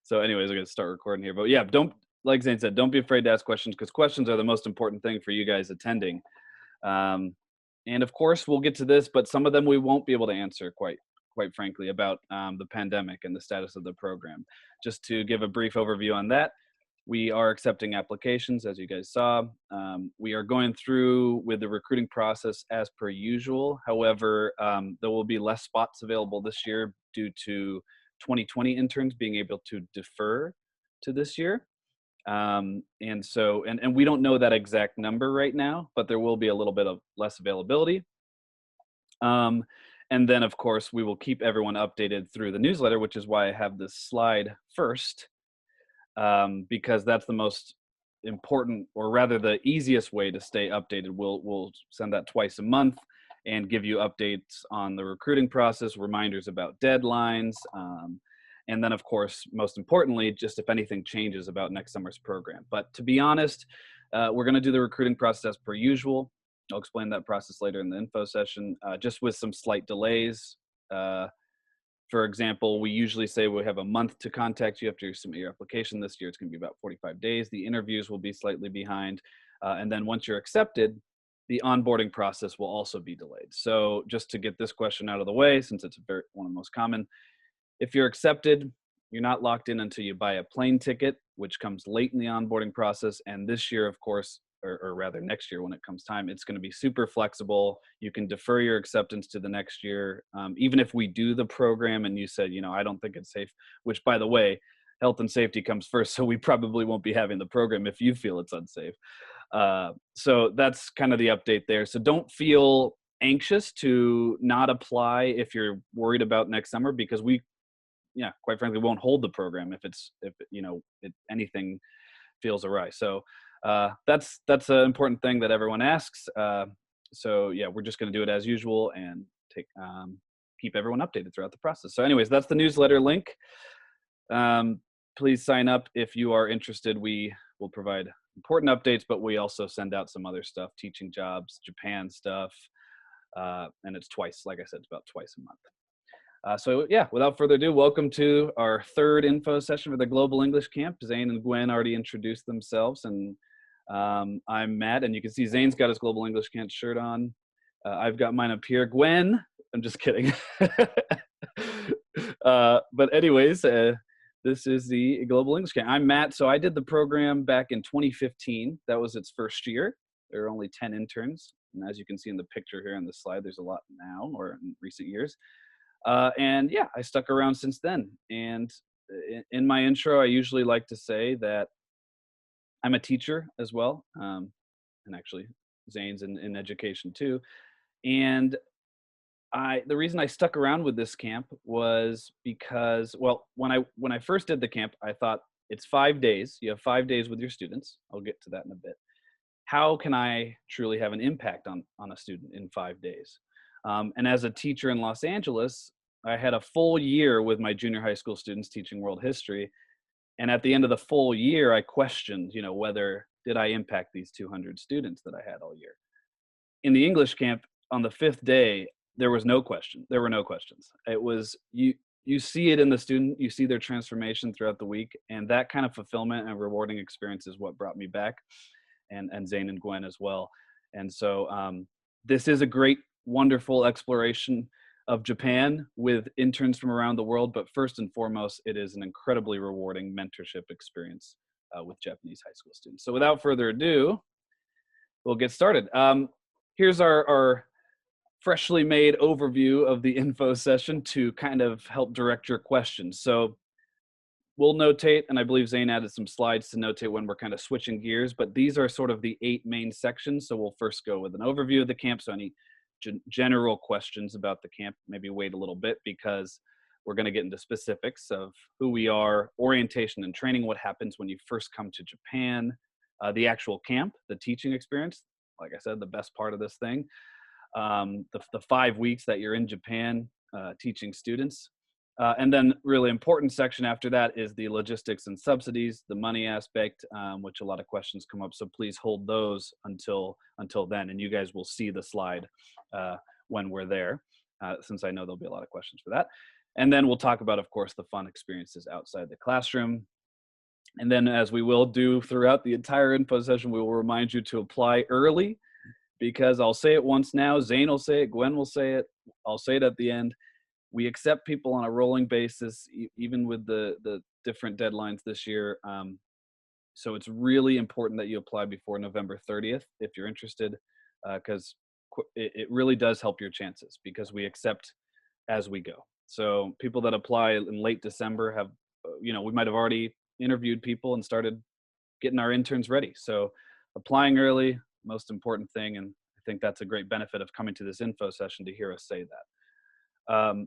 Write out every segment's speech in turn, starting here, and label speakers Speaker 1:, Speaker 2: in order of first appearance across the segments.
Speaker 1: So anyways, I'm going to start recording here. But yeah, like Zane said, don't be afraid to ask questions, because questions are the most important thing for you guys attending. And of course, we'll get to this, but some of them we won't be able to answer quite frankly, about the pandemic and the status of the program. Just to give a brief overview on that, we are accepting applications, as you guys saw. We are going through with the recruiting process as per usual. However, there will be less spots available this year due to 2020 interns being able to defer to this year. And we don't know that exact number right now, but there will be a little bit of less availability. And then, of course, we will keep everyone updated through the newsletter, which is why I have this slide first, because that's the most important, or rather the easiest way to stay updated. We'll send that twice a month and give you updates on the recruiting process, reminders about deadlines, and then, of course, most importantly, just if anything changes about next summer's program. But to be honest, we're going to do the recruiting process as per usual. I'll explain that process later in the info session, just with some slight delays. For example, we usually say we have a month to contact you after you submit your application. This year, it's going to be about 45 days. The interviews will be slightly behind. And then once you're accepted, the onboarding process will also be delayed. So just to get this question out of the way, since it's one of the most common, if you're accepted, you're not locked in until you buy a plane ticket, which comes late in the onboarding process. And this year, of course, or rather next year when it comes time, it's going to be super flexible. You can defer your acceptance to the next year. Even if we do the program and you said, I don't think it's safe, which, by the way, health and safety comes first. So we probably won't be having the program if you feel it's unsafe. So that's kind of the update there. So don't feel anxious to not apply if you're worried about next summer, because quite frankly, won't hold the program if anything feels awry. So that's an important thing that everyone asks. So yeah, we're just going to do it as usual and keep everyone updated throughout the process. So anyways, that's the newsletter link. Please sign up if you are interested. We will provide important updates, but we also send out some other stuff, teaching jobs, Japan stuff, and it's twice. Like I said, it's about twice a month. So yeah, without further ado, welcome to our third info session for the Global English Camp. Zane and Gwen already introduced themselves, and I'm Matt, and you can see Zane's got his Global English Camp shirt on. I've got mine up here. Gwen, I'm just kidding. But anyways, this is the Global English Camp. I'm Matt. So I did the program back in 2015. That was its first year. There were only 10 interns. And as you can see in the picture here on the slide, there's a lot now, or in recent years. And yeah, I stuck around since then. And in my intro, I usually like to say that I'm a teacher as well. And actually, Zane's in education too. And the reason I stuck around with this camp was because, well, when I first did the camp, I thought it's 5 days. You have 5 days with your students. I'll get to that in a bit. How can I truly have an impact on a student in 5 days? And as a teacher in Los Angeles, I had a full year with my junior high school students teaching world history. And at the end of the full year, I questioned, whether did I impact these 200 students that I had all year. In the English camp, on the 5th day, there was no question. There were no questions. It was, you see it in the student, you see their transformation throughout the week, and that kind of fulfillment and rewarding experience is what brought me back, and Zane and Gwen as well. And so this is a great, wonderful exploration of Japan with interns from around the world, but first and foremost, it is an incredibly rewarding mentorship experience with Japanese high school students. So without further ado, we'll get started. Here's our freshly made overview of the info session to kind of help direct your questions. So we'll notate, and I believe Zane added some slides to notate when we're kind of switching gears, but these are sort of the 8 main sections. So we'll first go with an overview of the camp. So any general questions about the camp, maybe wait a little bit, because we're going to get into specifics of who we are, orientation and training, what happens when you first come to Japan, the actual camp, the teaching experience. Like I said, the best part of this thing, the 5 weeks that you're in Japan teaching students. And then really important section after that is the logistics and subsidies, the money aspect, which a lot of questions come up. So please hold those until then. And you guys will see the slide when we're there, since I know there'll be a lot of questions for that. And then we'll talk about, of course, the fun experiences outside the classroom. And then, as we will do throughout the entire info session, we will remind you to apply early, because I'll say it once now, Zane will say it, Gwen will say it, I'll say it at the end. We accept people on a rolling basis, even with the different deadlines this year. So it's really important that you apply before November 30th if you're interested, because it really does help your chances, because we accept as we go. So people that apply in late December have, we might have already interviewed people and started getting our interns ready. So applying early, most important thing. And I think that's a great benefit of coming to this info session, to hear us say that.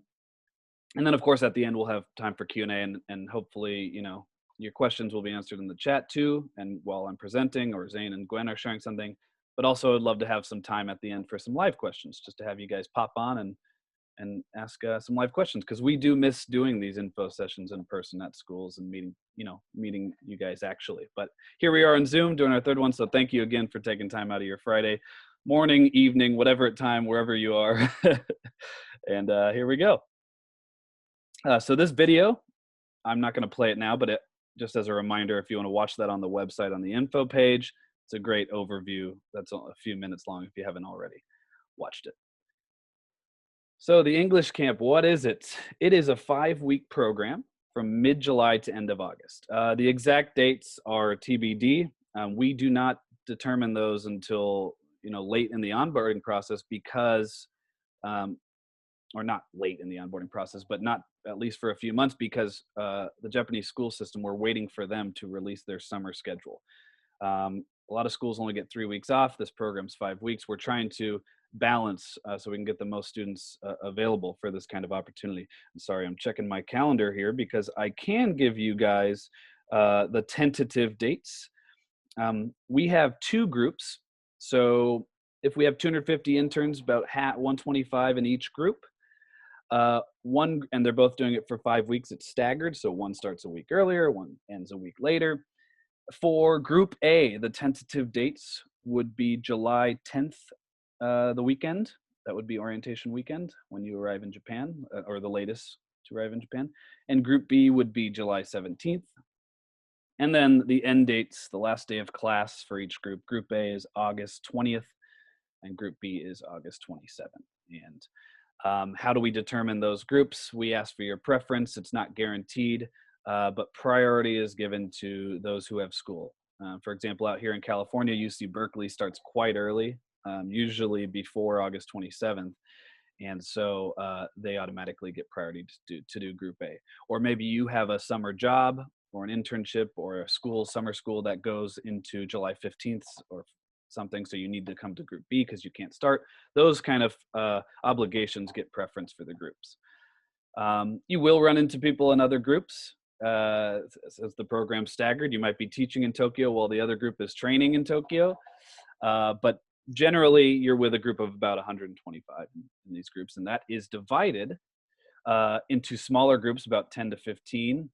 Speaker 1: And then, of course, at the end, we'll have time for Q&A, and hopefully, your questions will be answered in the chat too, and while I'm presenting, or Zane and Gwen are sharing something. But also, I'd love to have some time at the end for some live questions, just to have you guys pop on and ask some live questions, because we do miss doing these info sessions in person at schools and meeting you guys actually. But here we are on Zoom doing our third one. So thank you again for taking time out of your Friday morning, evening, whatever time, wherever you are. And here we go. So this video, I'm not going to play it now, but just as a reminder, if you want to watch that on the website on the info page, it's a great overview. That's a few minutes long if you haven't already watched it. So the English Camp, what is it? It is a 5-week program from mid-July to end of August. The exact dates are TBD. We do not determine those until late in the onboarding process, because or not late in the onboarding process, but not at least for a few months, because the Japanese school system, we're waiting for them to release their summer schedule. A lot of schools only get 3 weeks off. This program's 5 weeks. We're trying to balance so we can get the most students available for this kind of opportunity. I'm sorry, I'm checking my calendar here, because I can give you guys the tentative dates. We have 2 groups. So if we have 250 interns, about 125 in each group. And they're both doing it for 5 weeks. It's staggered, so one starts a week earlier, one ends a week later. For Group A, the tentative dates would be July 10th, the weekend. That would be orientation weekend when you arrive in Japan, or the latest to arrive in Japan. And Group B would be July 17th. And then the end dates, the last day of class for each group. Group A is August 20th, and Group B is August 27th. And how do we determine those groups? We ask for your preference. It's not guaranteed, but priority is given to those who have school. For example, out here in California, UC Berkeley starts quite early, usually before August 27th. And so they automatically get priority to do Group A. Or maybe you have a summer job or an internship or a summer school that goes into July 15th or something, so you need to come to Group B because you can't start. Those kind of obligations get preference for the groups. You will run into people in other groups as the program's staggered. You might be teaching in Tokyo while the other group is training in Tokyo, but generally you're with a group of about 125 in these groups, and that is divided into smaller groups, about 10 to 15,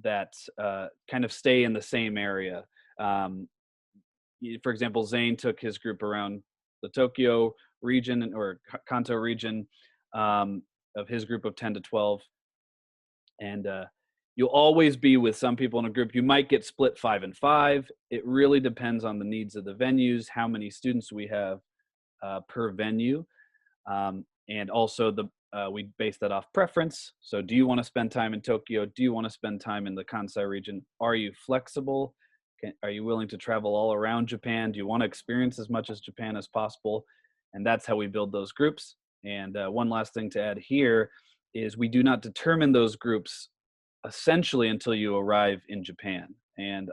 Speaker 1: that kind of stay in the same area. For example, Zane took his group around the Tokyo region, or Kanto region, of his group of 10 to 12. And you'll always be with some people in a group. You might get split 5 and 5. It really depends on the needs of the venues, how many students we have per venue. And also we base that off preference. So do you want to spend time in Tokyo? Do you want to spend time in the Kansai region? Are you flexible? Are you willing to travel all around Japan? Do you want to experience as much as Japan as possible? And that's how we build those groups. And one last thing to add here is we do not determine those groups essentially until you arrive in Japan. And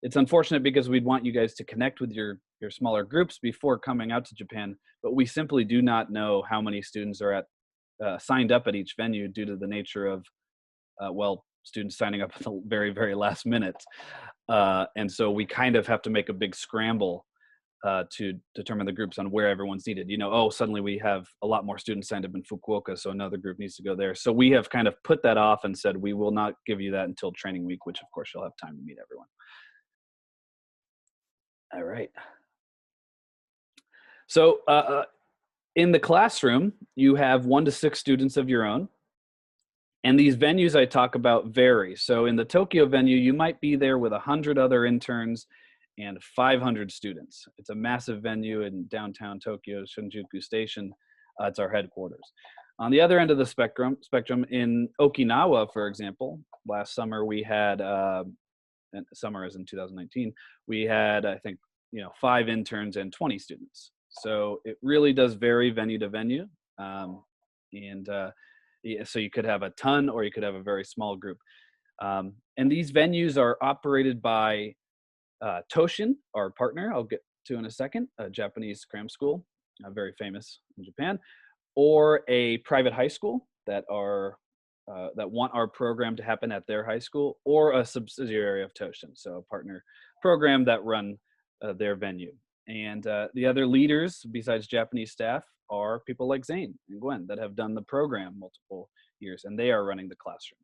Speaker 1: it's unfortunate, because we'd want you guys to connect with your smaller groups before coming out to Japan, but we simply do not know how many students are signed up at each venue, due to the nature of, students signing up at the very, very last minute. And so we kind of have to make a big scramble to determine the groups on where everyone's needed. Suddenly we have a lot more students signed up in Fukuoka, so another group needs to go there. So we have kind of put that off and said, we will not give you that until training week, which of course you'll have time to meet everyone. All right. So in the classroom, you have 1 to 6 students of your own. And these venues I talk about vary. So in the Tokyo venue, you might be there with 100 other interns and 500 students. It's a massive venue in downtown Tokyo, Shinjuku Station. It's our headquarters. On the other end of the spectrum in Okinawa, for example, last summer we had, and summer is in 2019, we had, I think, 5 interns and 20 students. So it really does vary venue to venue. And yeah, so you could have a ton or you could have a very small group. And these venues are operated by Toshin, our partner, I'll get to in a second, a Japanese cram school, very famous in Japan, or a private high school that want our program to happen at their high school, or a subsidiary of Toshin, so a partner program that run their venue. And the other leaders besides Japanese staff are people like Zane and Gwen that have done the program multiple years, and they are running the classroom.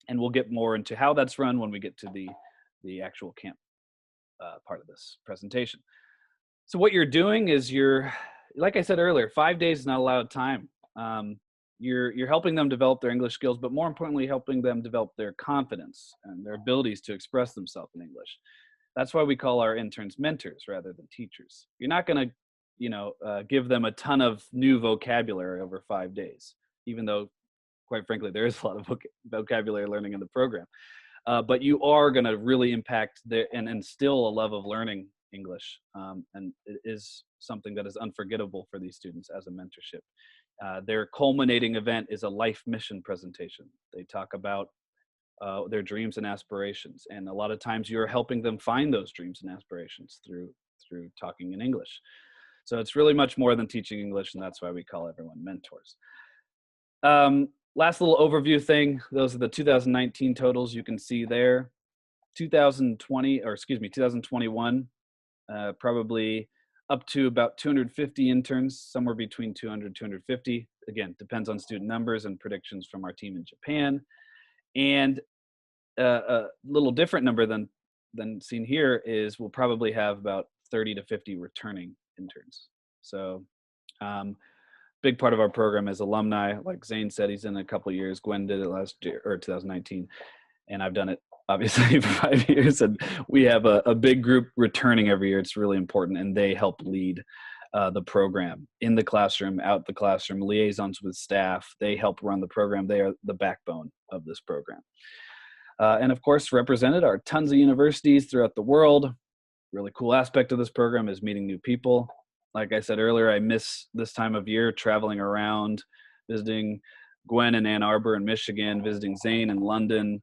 Speaker 1: And we'll get more into how that's run when we get to the actual camp part of this presentation. So what you're doing is like I said earlier, 5 days is not a lot of time. You're helping them develop their English skills, but more importantly, helping them develop their confidence and their abilities to express themselves in English. That's why we call our interns mentors rather than teachers. You're not going to, give them a ton of new vocabulary over 5 days, even though, quite frankly, there is a lot of vocabulary learning in the program. But you are going to really impact and instill a love of learning English. And it is something that is unforgettable for these students as a mentorship. Their culminating event is a life mission presentation. They talk about their dreams and aspirations. And a lot of times you're helping them find those dreams and aspirations through talking in English. So it's really much more than teaching English, and that's why we call everyone mentors. Last little overview thing, those are the 2019 totals you can see there. 2021, probably up to about 250 interns, somewhere between 200, 250. Again, depends on student numbers and predictions from our team in Japan. And a little different number than seen here is we'll probably have about 30 to 50 returning interns. So big part of our program is alumni. Like Zane said, he's in a couple of years. Gwen did it last year, or 2019. And I've done it obviously for 5 years. And we have a big group returning every year. It's really important. And they help lead the program in the classroom, out the classroom, liaisons with staff. They help run the program. They are the backbone of this program. And of course, represented are tons of universities throughout the world. Really cool aspect of this program is meeting new people. Like I said earlier, I miss this time of year, traveling around, visiting Gwen in Ann Arbor and Michigan, visiting Zane in London,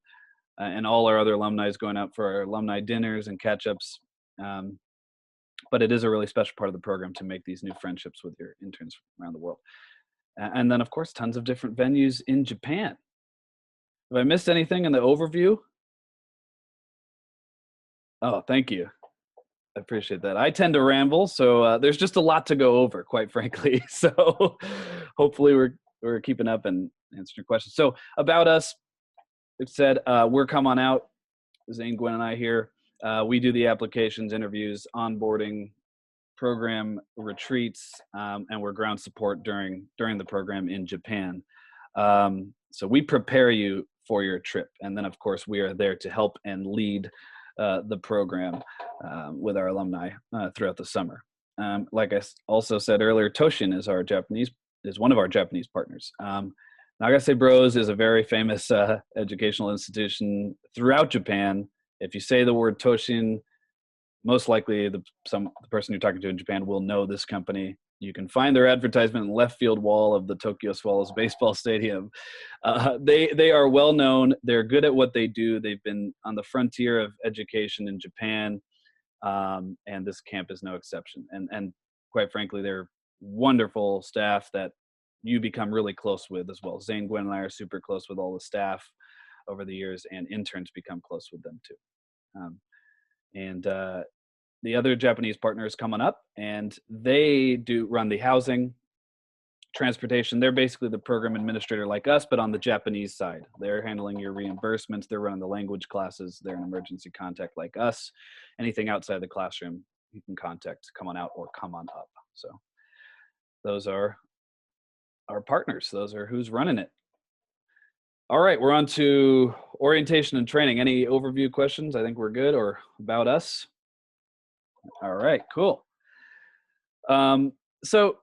Speaker 1: and all our other alumni going out for our alumni dinners and catch-ups. But it is a really special part of the program to make these new friendships with your interns around the world. And then, of course, tons of different venues in Japan. Have I missed anything in the overview? Oh, thank you. I appreciate that. I tend to ramble, so there's just a lot to go over, quite frankly. So hopefully we're keeping up and answering your questions. So about us, it said we're Come On Out. Zane, Gwen, and I here. We do the applications, interviews, onboarding, program retreats, and we're ground support during the program in Japan. So we prepare you for your trip, and then of course we are there to help and lead the program with our alumni throughout the summer. Like I also said earlier, Toshin is one of our Japanese partners. Nagase Bros is a very famous educational institution throughout Japan. If you say the word Toshin, most likely the person you're talking to in Japan will know this company. You can find their advertisement in the left field wall of the Tokyo Swallows baseball stadium. They are well known. They're good at what they do. They've been on the frontier of education in Japan, and this camp is no exception. And quite frankly, they're wonderful staff that you become really close with as well. Zane, Gwen, and I are super close with all the staff over the years, and interns become close with them too. The other Japanese partner is coming up, and they do run the housing, transportation. They're basically the program administrator like us, but on the Japanese side. They're handling your reimbursements. They're running the language classes. They're an emergency contact like us. Anything outside the classroom, you can contact Come On Out or Come On Up. So those are our partners. Those are who's running it. All right, we're on to orientation and training. Any overview questions? I think we're good, or about us? All right, cool. So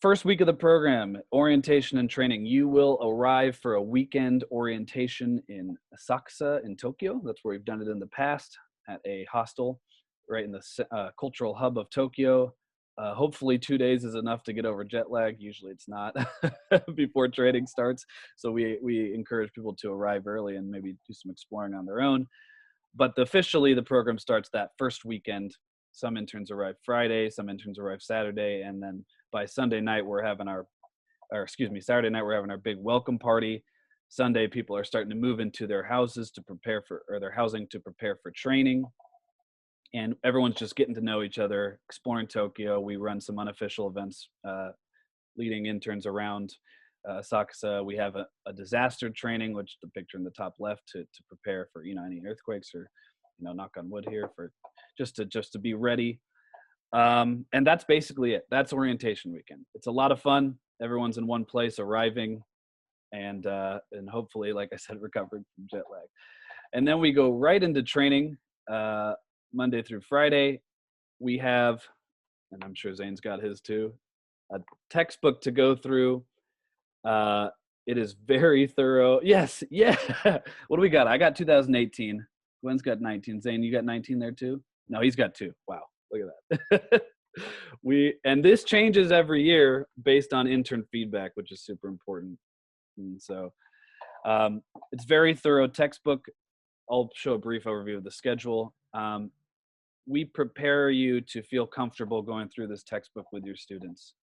Speaker 1: first week of the program, orientation and training. You will arrive for a weekend orientation in Asakusa in Tokyo. That's where we've done it in the past, at a hostel right in the cultural hub of Tokyo. Hopefully 2 days is enough to get over jet lag. Usually it's not before training starts. So we encourage people to arrive early and maybe do some exploring on their own. But officially the program starts that first weekend. Some interns arrive Friday, some interns arrive Saturday, and then by Sunday night we're having Saturday night we're having our big welcome party. Sunday people are starting to move into their houses to prepare for, or their housing to prepare for training. And everyone's just getting to know each other, exploring Tokyo. We run some unofficial events, leading interns around Asakusa. We have a disaster training, which the picture in the top left to prepare for, any earthquakes, or, knock on wood here, for just to be ready. And that's basically it. That's orientation weekend. It's a lot of fun. Everyone's in one place arriving, and hopefully, like I said, recovering from jet lag. And then we go right into training. Monday through Friday, we have, and I'm sure Zane's got his too, a textbook to go through. It is very thorough. Yes, yeah. What do we got? I got 2018. Gwen's got 19. Zane, you got 19 there too? No, he's got 2. Wow, look at that. And this changes every year based on intern feedback, which is super important. And so it's very thorough textbook. I'll show a brief overview of the schedule. We prepare you to feel comfortable going through this textbook with your students.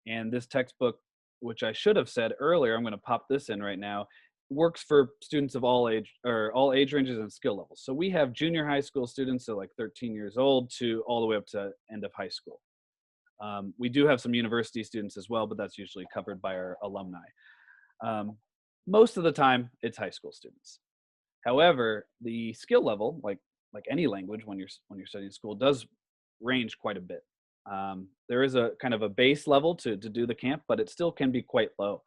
Speaker 1: And this textbook, which I should have said earlier, I'm going to pop this in right now, works for students of all age ranges and skill levels. So we have junior high school students, so like 13 years old, to all the way up to end of high school. We do have some university students as well, but that's usually covered by our alumni. Most of the time, it's high school students. However, the skill level, like any language when you're studying school, does range quite a bit. There is a kind of a base level to do the camp, but it still can be quite low.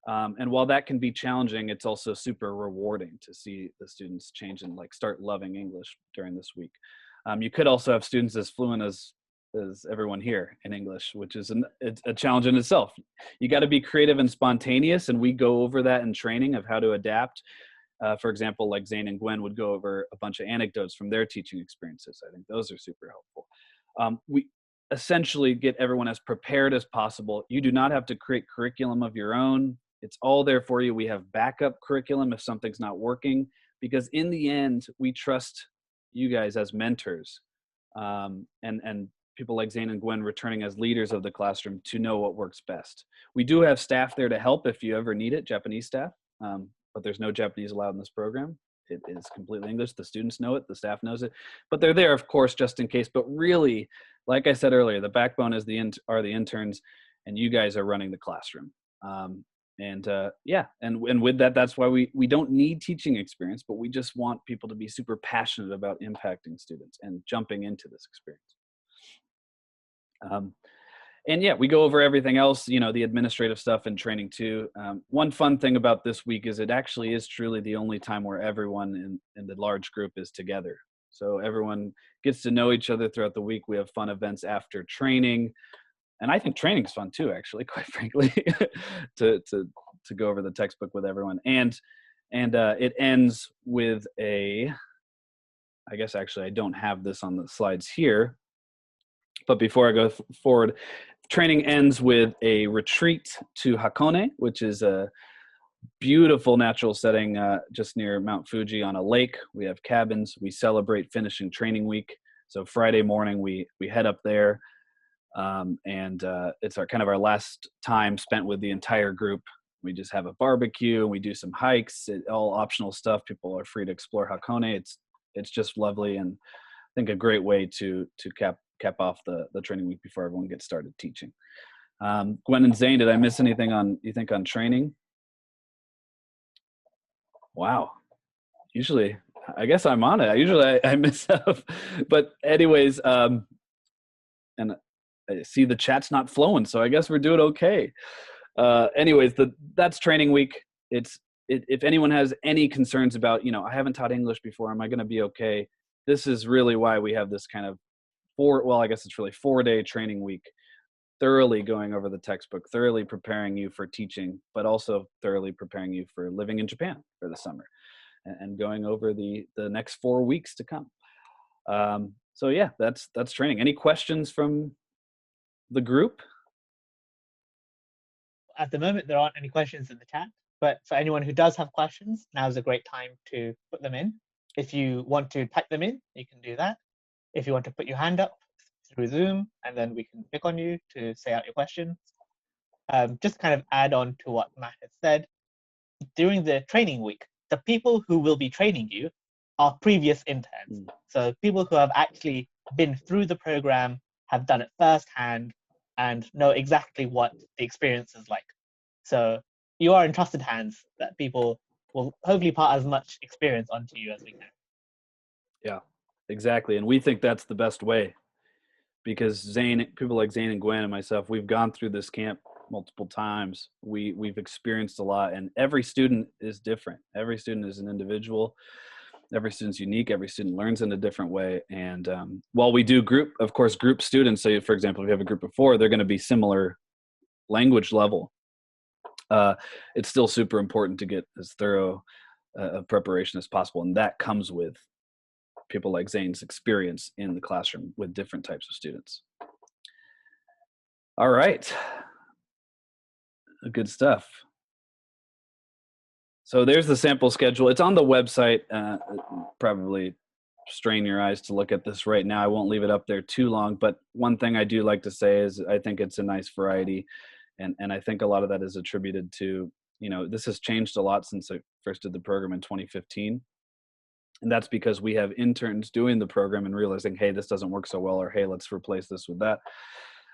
Speaker 1: And while that can be challenging, it's also super rewarding to see the students change and start loving English during this week. You could also have students as fluent as everyone here in English, which is it's a challenge in itself. You got to be creative and spontaneous, and we go over that in training of how to adapt. For example, like Zane and Gwen would go over a bunch of anecdotes from their teaching experiences. I think those are super helpful. We essentially get everyone as prepared as possible. You do not have to create curriculum of your own. It's all there for you. We have backup curriculum if something's not working, because in the end, we trust you guys as mentors, and people like Zane and Gwen returning as leaders of the classroom to know what works best. We do have staff there to help if you ever need it, Japanese staff. But there's no Japanese allowed in this program. It is completely English. The students know it, the staff knows it, but they're there, of course, just in case. But really, like I said earlier, the backbone is the interns, and you guys are running the classroom. And with that, that's why we don't need teaching experience, but we just want people to be super passionate about impacting students and jumping into this experience. And yeah, we go over everything else, the administrative stuff and training too. One fun thing about this week is it actually is truly the only time where everyone in the large group is together. So everyone gets to know each other throughout the week. We have fun events after training. And I think training is fun too, actually, quite frankly, to go over the textbook with everyone. And it ends with I guess actually I don't have this on the slides here, but before I go forward, training ends with a retreat to Hakone, which is a beautiful natural setting just near Mount Fuji on a lake. We have cabins. We celebrate finishing training week. So Friday morning, we head up there, and it's our last time spent with the entire group. We just have a barbecue, and we do some hikes, all optional stuff. People are free to explore Hakone. It's just lovely, and I think a great way to cap off the training week before everyone gets started teaching. Gwen and Zane, did I miss anything on training? Wow. Usually, I guess I'm on it. Usually I miss stuff. But anyways, and I see the chat's not flowing, so I guess we're doing okay. Anyways, that's training week. It's if anyone has any concerns about, I haven't taught English before, am I going to be okay? This is really why we have this kind of I guess it's really 4-day training week, thoroughly going over the textbook, thoroughly preparing you for teaching, but also thoroughly preparing you for living in Japan for the summer and going over the next 4 weeks to come. So yeah, that's training. Any questions from the group?
Speaker 2: At the moment, there aren't any questions in the chat, but for anyone who does have questions, now's a great time to put them in. If you want to type them in, you can do that. If you want to put your hand up through Zoom, and then we can click on you to say out your question. Just kind of add on to what Matt has said. During the training week, the people who will be training you are previous interns. So people who have actually been through the program, have done it firsthand, and know exactly what the experience is like. So you are in trusted hands that people will hopefully part as much experience onto you as we can.
Speaker 1: Yeah, exactly. And we think that's the best way, because people like Zane and Gwen and myself, we've gone through this camp multiple times. We've experienced a lot, and every student is different. Every student is an individual. Every student's unique. Every student learns in a different way. And while we do group students, so for example, if you have a group of 4, they're going to be similar language level. It's still super important to get as thorough a preparation as possible. And that comes with people like Zane's experience in the classroom with different types of students. All right. Good stuff. So there's the sample schedule. It's on the website. Probably strain your eyes to look at this right now. I won't leave it up there too long, but one thing I do like to say is I think it's a nice variety. And I think a lot of that is attributed to, this has changed a lot since I first did the program in 2015. And that's because we have interns doing the program and realizing, hey, this doesn't work so well, or hey, let's replace this with that.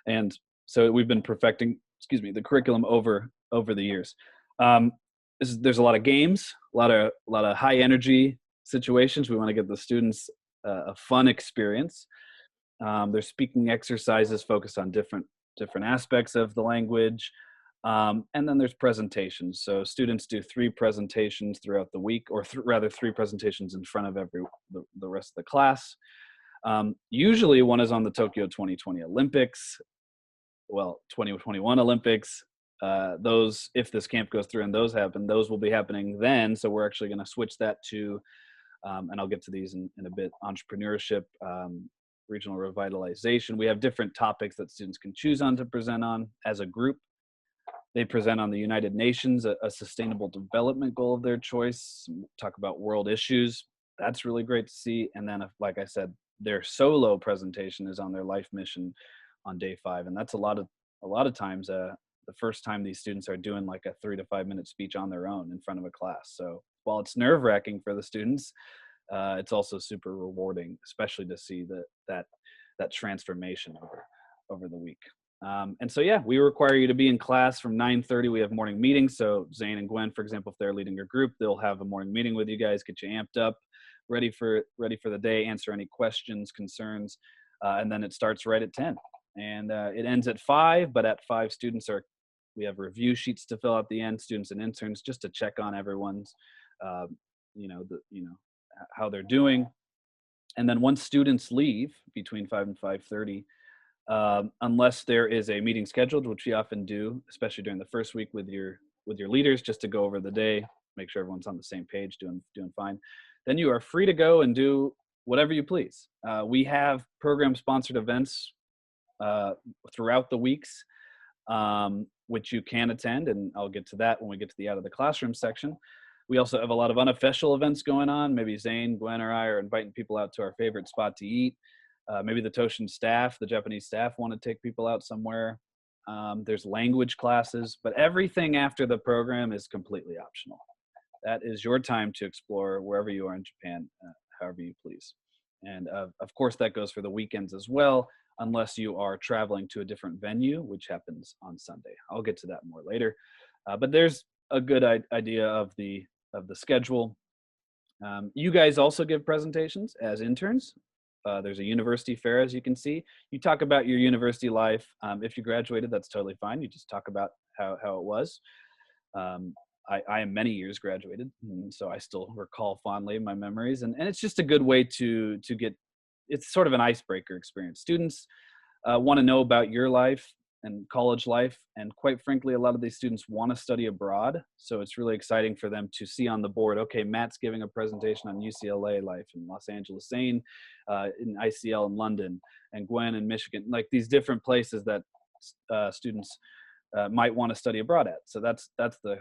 Speaker 1: And so we've been perfecting, the curriculum over the years. There's a lot of games, a lot of high energy situations. We want to get the students a fun experience. There's speaking exercises focused on different aspects of the language. And then there's presentations. So students do 3 presentations throughout the week, or rather 3 presentations in front of the rest of the class. Usually one is on the Tokyo 2020 Olympics, 2021 Olympics. Those, if this camp goes through and those happen, those will be happening then. So we're actually going to switch that to, and I'll get to these in a bit, entrepreneurship, regional revitalization. We have different topics that students can choose on to present on as a group. They present on the United Nations, a sustainable development goal of their choice, talk about world issues. That's really great to see. And then, like I said, their solo presentation is on their life mission on day 5. And that's a lot of times the first time these students are doing like a 3 to 5 minute speech on their own in front of a class. So while it's nerve-wracking for the students, it's also super rewarding, especially to see that transformation over the week. And so, yeah, we require you to be in class from 9:30. We have morning meetings. So Zane and Gwen, for example, if they're leading your group, they'll have a morning meeting with you guys, get you amped up, ready for the day, answer any questions, concerns. And then it starts right at 10. And it ends at 5, but at 5, we have review sheets to fill out at the end, students and interns, just to check on everyone's, how they're doing. And then once students leave between 5 and 5:30, unless there is a meeting scheduled, which we often do, especially during the first week with your leaders, just to go over the day, make sure everyone's on the same page, doing fine. Then you are free to go and do whatever you please. We have program-sponsored events throughout the weeks, which you can attend, and I'll get to that when we get to the out of the classroom section. We also have a lot of unofficial events going on. Maybe Zane, Gwen, or I are inviting people out to our favorite spot to eat. Maybe the Toshin staff, the Japanese staff, want to take people out somewhere. There's language classes, but everything after the program is completely optional. That is your time to explore wherever you are in Japan, however you please. And of course, that goes for the weekends as well, unless you are traveling to a different venue, which happens on Sunday. I'll get to that more later. But there's a good idea of the schedule. You guys also give presentations as interns. There's a university fair, as you can see. You talk about your university life. If you graduated, that's totally fine. You just talk about how it was. I am many years graduated, and so I still recall fondly my memories, and it's just a good way to get, it's sort of an icebreaker experience. Students want to know about your life and college life, and quite frankly, a lot of these students want to study abroad, so it's really exciting for them to see on the board, okay, Matt's giving a presentation on UCLA life in Los Angeles, Zane in ICL in London, and Gwen in Michigan, like these different places that students might want to study abroad at. So that's the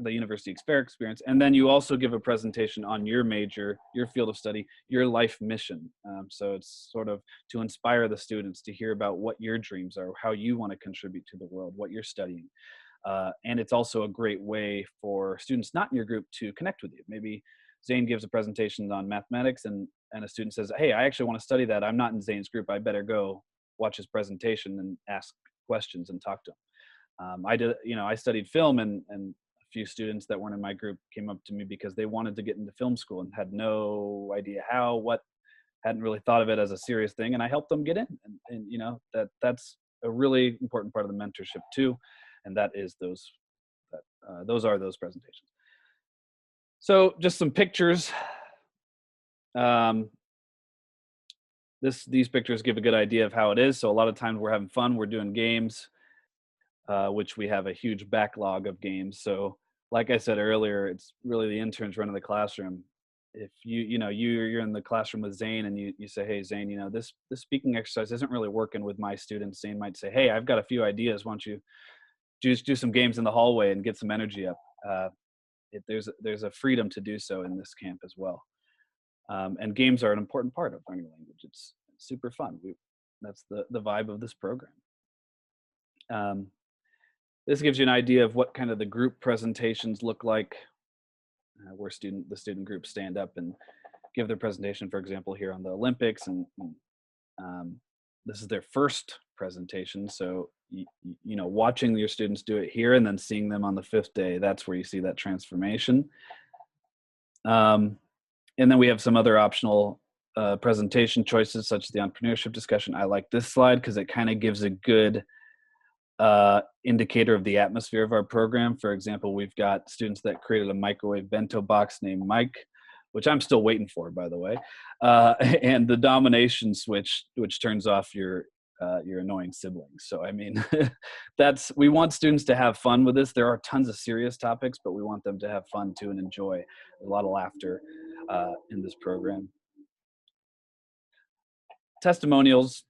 Speaker 1: university experience. And then you also give a presentation on your major, your field of study, your life mission. So it's sort of to inspire the students to hear about what your dreams are, how you want to contribute to the world, what you're studying. And it's also a great way for students not in your group to connect with you. Maybe Zane gives a presentation on mathematics, and a student says, hey, I actually want to study that. I'm not in Zane's group. I better go watch his presentation and ask questions and talk to him. I studied film, and a few students that weren't in my group came up to me because they wanted to get into film school and had no idea how, hadn't really thought of it as a serious thing. And I helped them get in, and that's a really important part of the mentorship too. And that is those are those presentations. So just some pictures. These pictures give a good idea of how it is. So a lot of times we're having fun, we're doing games, which we have a huge backlog of games. So like I said earlier, it's really the interns running the classroom. If you're in the classroom with Zane and you say, hey, Zane, this speaking exercise isn't really working with my students. Zane might say, hey, I've got a few ideas. Why don't you just do some games in the hallway and get some energy up? There's a freedom to do so in this camp as well. And games are an important part of learning language. It's super fun. That's the vibe of this program. This gives you an idea of what kind of the group presentations look like, where the student groups stand up and give their presentation, for example, here on the Olympics. And this is their first presentation. So, watching your students do it here and then seeing them on the 5th day, that's where you see that transformation. And then we have some other optional presentation choices, such as the entrepreneurship discussion. I like this slide because it kind of gives a good indicator of the atmosphere of our program. For example, we've got students that created a microwave bento box named Mike, which I'm still waiting for, by the way, and the domination switch, which turns off your annoying siblings. So, I mean, we want students to have fun with this. There are tons of serious topics, but we want them to have fun too and enjoy a lot of laughter in this program. Testimonials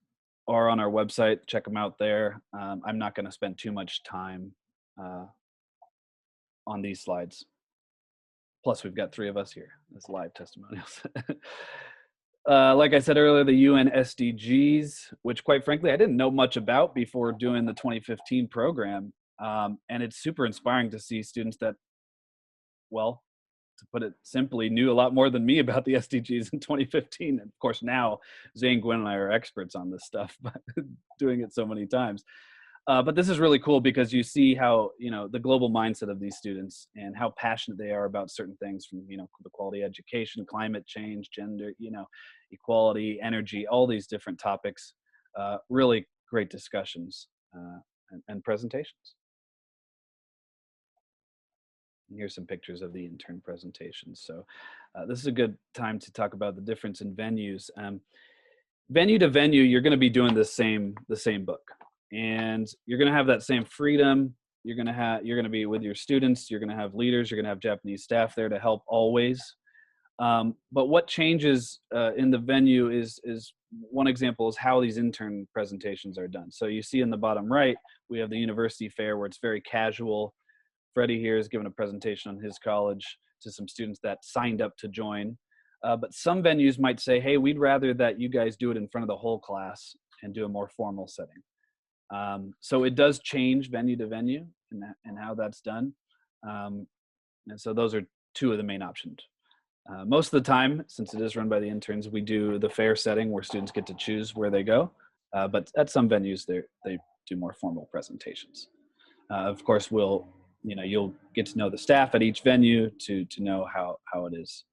Speaker 1: are on our website. Check them out there. I'm not going to spend too much time on these slides. Plus, we've got 3 of us here. That's live testimonials. Like I said earlier, the UN SDGs, which quite frankly, I didn't know much about before doing the 2015 program. And it's super inspiring to see students that, well, to put it simply, knew a lot more than me about the SDGs in 2015. And of course, now Zane, Gwen, and I are experts on this stuff, but doing it so many times. But this is really cool because you see how, the global mindset of these students and how passionate they are about certain things, from, the quality education, climate change, gender, equality, energy, all these different topics. Really great discussions and presentations. And here's some pictures of the intern presentations. So this is a good time to talk about the difference in venues. Venue to venue, you're going to be doing the same book, and you're going to have that same freedom. You're going to be with your students. You're going to have leaders. You're going to have Japanese staff there to help always. But what changes in the venue is one example is how these intern presentations are done. So you see in the bottom right, we have the university fair where it's very casual. Freddie here is giving a presentation on his college to some students that signed up to join. But some venues might say, hey, we'd rather that you guys do it in front of the whole class and do a more formal setting. So it does change venue to venue and how that's done. And so those are 2 of the main options. Most of the time, since it is run by the interns, we do the fair setting where students get to choose where they go. But at some venues, they do more formal presentations. Of course, you'll get to know the staff at each venue to know how it is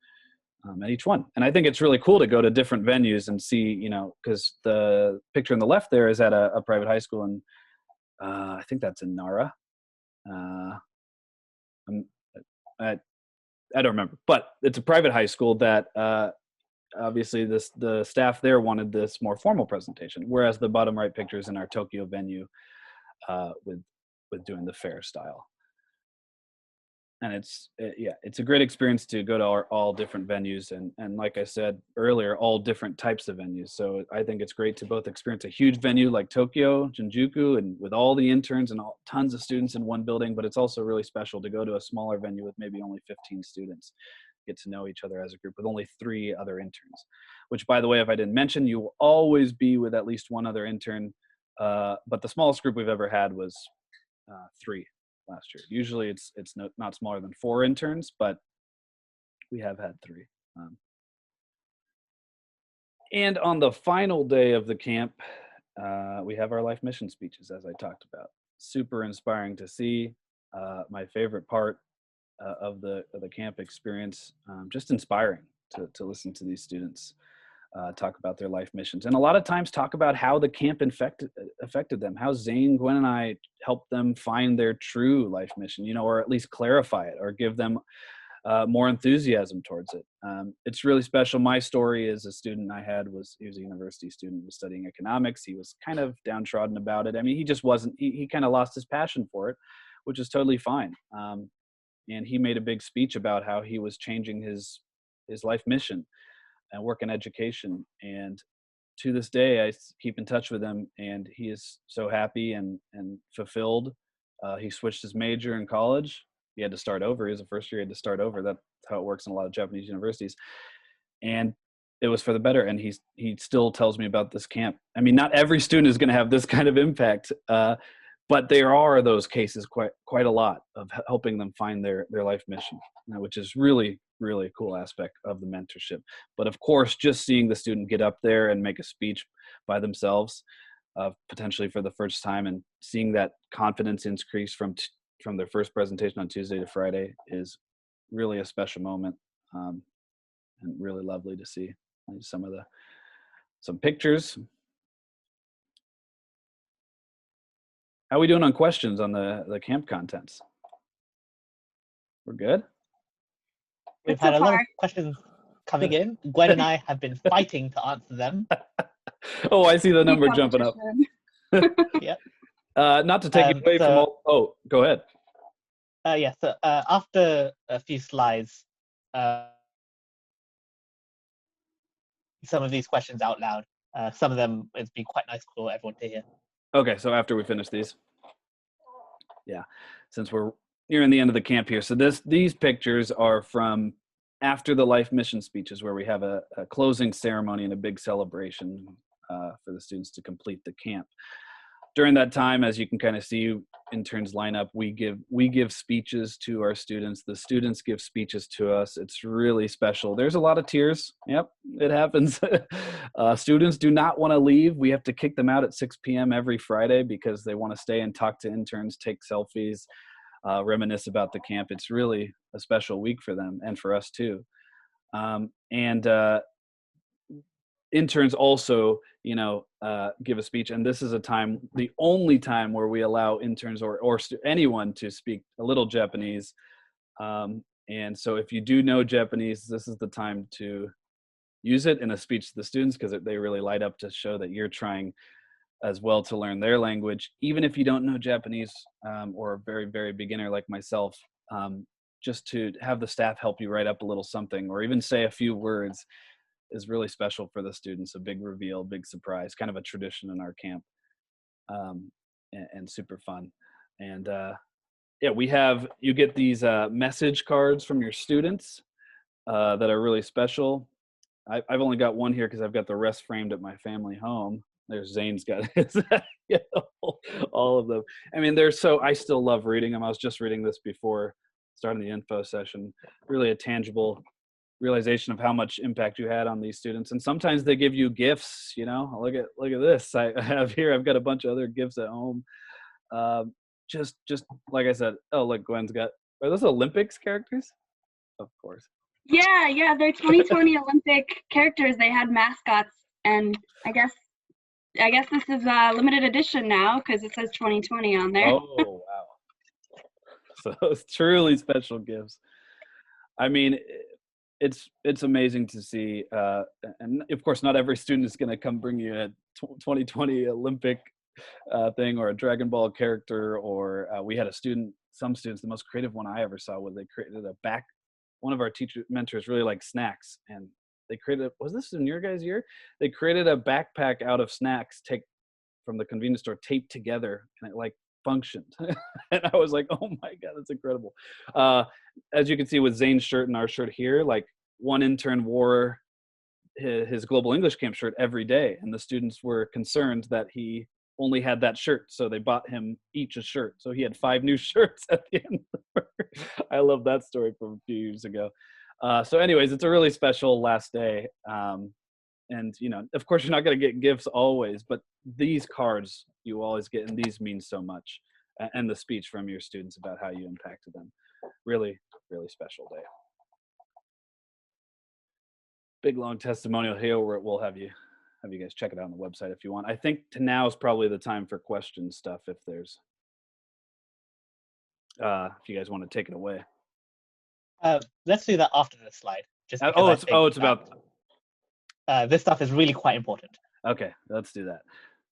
Speaker 1: at each one. And I think it's really cool to go to different venues and see, because the picture on the left there is at a private high school, and I think that's in Nara. I, I don't remember, but it's a private high school that obviously the staff there wanted this more formal presentation, whereas the bottom right picture is in our Tokyo venue with doing the fair style. And it's a great experience to go to all different venues, and like I said earlier, all different types of venues. So I think it's great to both experience a huge venue like Tokyo, Shinjuku, and with all the interns and tons of students in one building, but it's also really special to go to a smaller venue with maybe only 15 students, get to know each other as a group with only 3 other interns, which, by the way, if I didn't mention, you will always be with at least 1 other intern, but the smallest group we've ever had was 3 last year. Usually it's not smaller than 4 interns, but we have had 3. And on the final day of the camp, we have our life mission speeches, as I talked about. Super inspiring to see. My favorite part of the camp experience, just inspiring to listen to these students talk about their life missions, and a lot of times talk about how the camp affected them, how Zane, Gwen, and I helped them find their true life mission, or at least clarify it or give them more enthusiasm towards it. It's really special. My story is a student I had he was a university student, was studying economics. He was kind of downtrodden about it. I mean, he just wasn't, he kind of lost his passion for it, which is totally fine. And he made a big speech about how he was changing his life mission and work in education. And to this day, I keep in touch with him, and he is so happy and fulfilled. He switched his major in college. He had to start over. He was a first year, he had to start over. That's how it works in a lot of Japanese universities. And it was for the better. And he still tells me about this camp. I mean, not every student is going to have this kind of impact, but there are those cases quite a lot of helping them find their life mission, which is really, really a cool aspect of the mentorship. But of course, just seeing the student get up there and make a speech by themselves, potentially for the first time, and seeing that confidence increase from their first presentation on Tuesday to Friday is really a special moment, and really lovely to see. Some pictures. How are we doing on questions on the camp contents? We're good?
Speaker 2: We've had a lot of questions coming in. Gwen and I have been fighting to answer them.
Speaker 1: Oh, I see the number jumping up.
Speaker 2: Yeah.
Speaker 1: Not to take it away from all. Oh, go ahead.
Speaker 2: Yeah. So after a few slides, some of these questions out loud. Some of them it'd be quite nice for everyone to hear.
Speaker 1: Okay, so after we finish these, yeah, since we're nearing the end of the camp here, so these pictures are from after the life mission speeches, where we have a closing ceremony and a big celebration for the students to complete the camp. During that time, as you can kind of see, interns line up. We give speeches to our students. The students give speeches to us. It's really special. There's a lot of tears. Yep, it happens. Students do not want to leave. We have to kick them out at 6 p.m. every Friday because they want to stay and talk to interns, take selfies, reminisce about the camp. It's really a special week for them and for us too. Interns also, give a speech, and this is the only time where we allow interns or anyone to speak a little Japanese. And so if you do know Japanese, this is the time to use it in a speech to the students, because they really light up to show that you're trying as well to learn their language. Even if you don't know Japanese, or a very, very beginner like myself, just to have the staff help you write up a little something or even say a few words is really special for the students. A big reveal, big surprise, kind of a tradition in our camp, and super fun. And yeah, you get these message cards from your students that are really special. I've only got one here because I've got the rest framed at my family home. There's Zane's got his, all of them. I mean, I still love reading them. I was just reading this before starting the info session. Really a tangible realization of how much impact you had on these students. And sometimes they give you gifts, look at this. I have here, I've got a bunch of other gifts at home. Just like I said, oh, look, Gwen's got, are those Olympics characters? Of course.
Speaker 3: Yeah, they're 2020 Olympic characters. They had mascots, and I guess this is a limited edition now because it says 2020 on there.
Speaker 1: Oh, wow. So it's truly special gifts. I mean, it's amazing to see, and of course, not every student is going to come bring you a 2020 Olympic thing or a Dragon Ball character. Or we had some students, the most creative one I ever saw was they created one of our teacher mentors really liked snacks, and they created, was this in your guys' year? They created a backpack out of snacks from the convenience store taped together, and it like functioned. And I was like, oh my God, that's incredible. As you can see with Zane's shirt and our shirt here, like one intern wore his Global English Camp shirt every day, and the students were concerned that he only had that shirt, so they bought him each a shirt. So he had 5 new shirts at the end. I love that story from a few years ago. So anyways, it's a really special last day. And, you know, of course, you're not going to get gifts always, but these cards you always get, and these mean so much. And the speech from your students about how you impacted them. Really, really special day. Big, long testimonial here where we'll have you guys check it out on the website if you want. I think now is probably the time for question stuff if there's, if you guys want to take it away.
Speaker 2: Let's do that after this slide. Just
Speaker 1: It's about
Speaker 2: this stuff is really quite important.
Speaker 1: Okay, let's do that.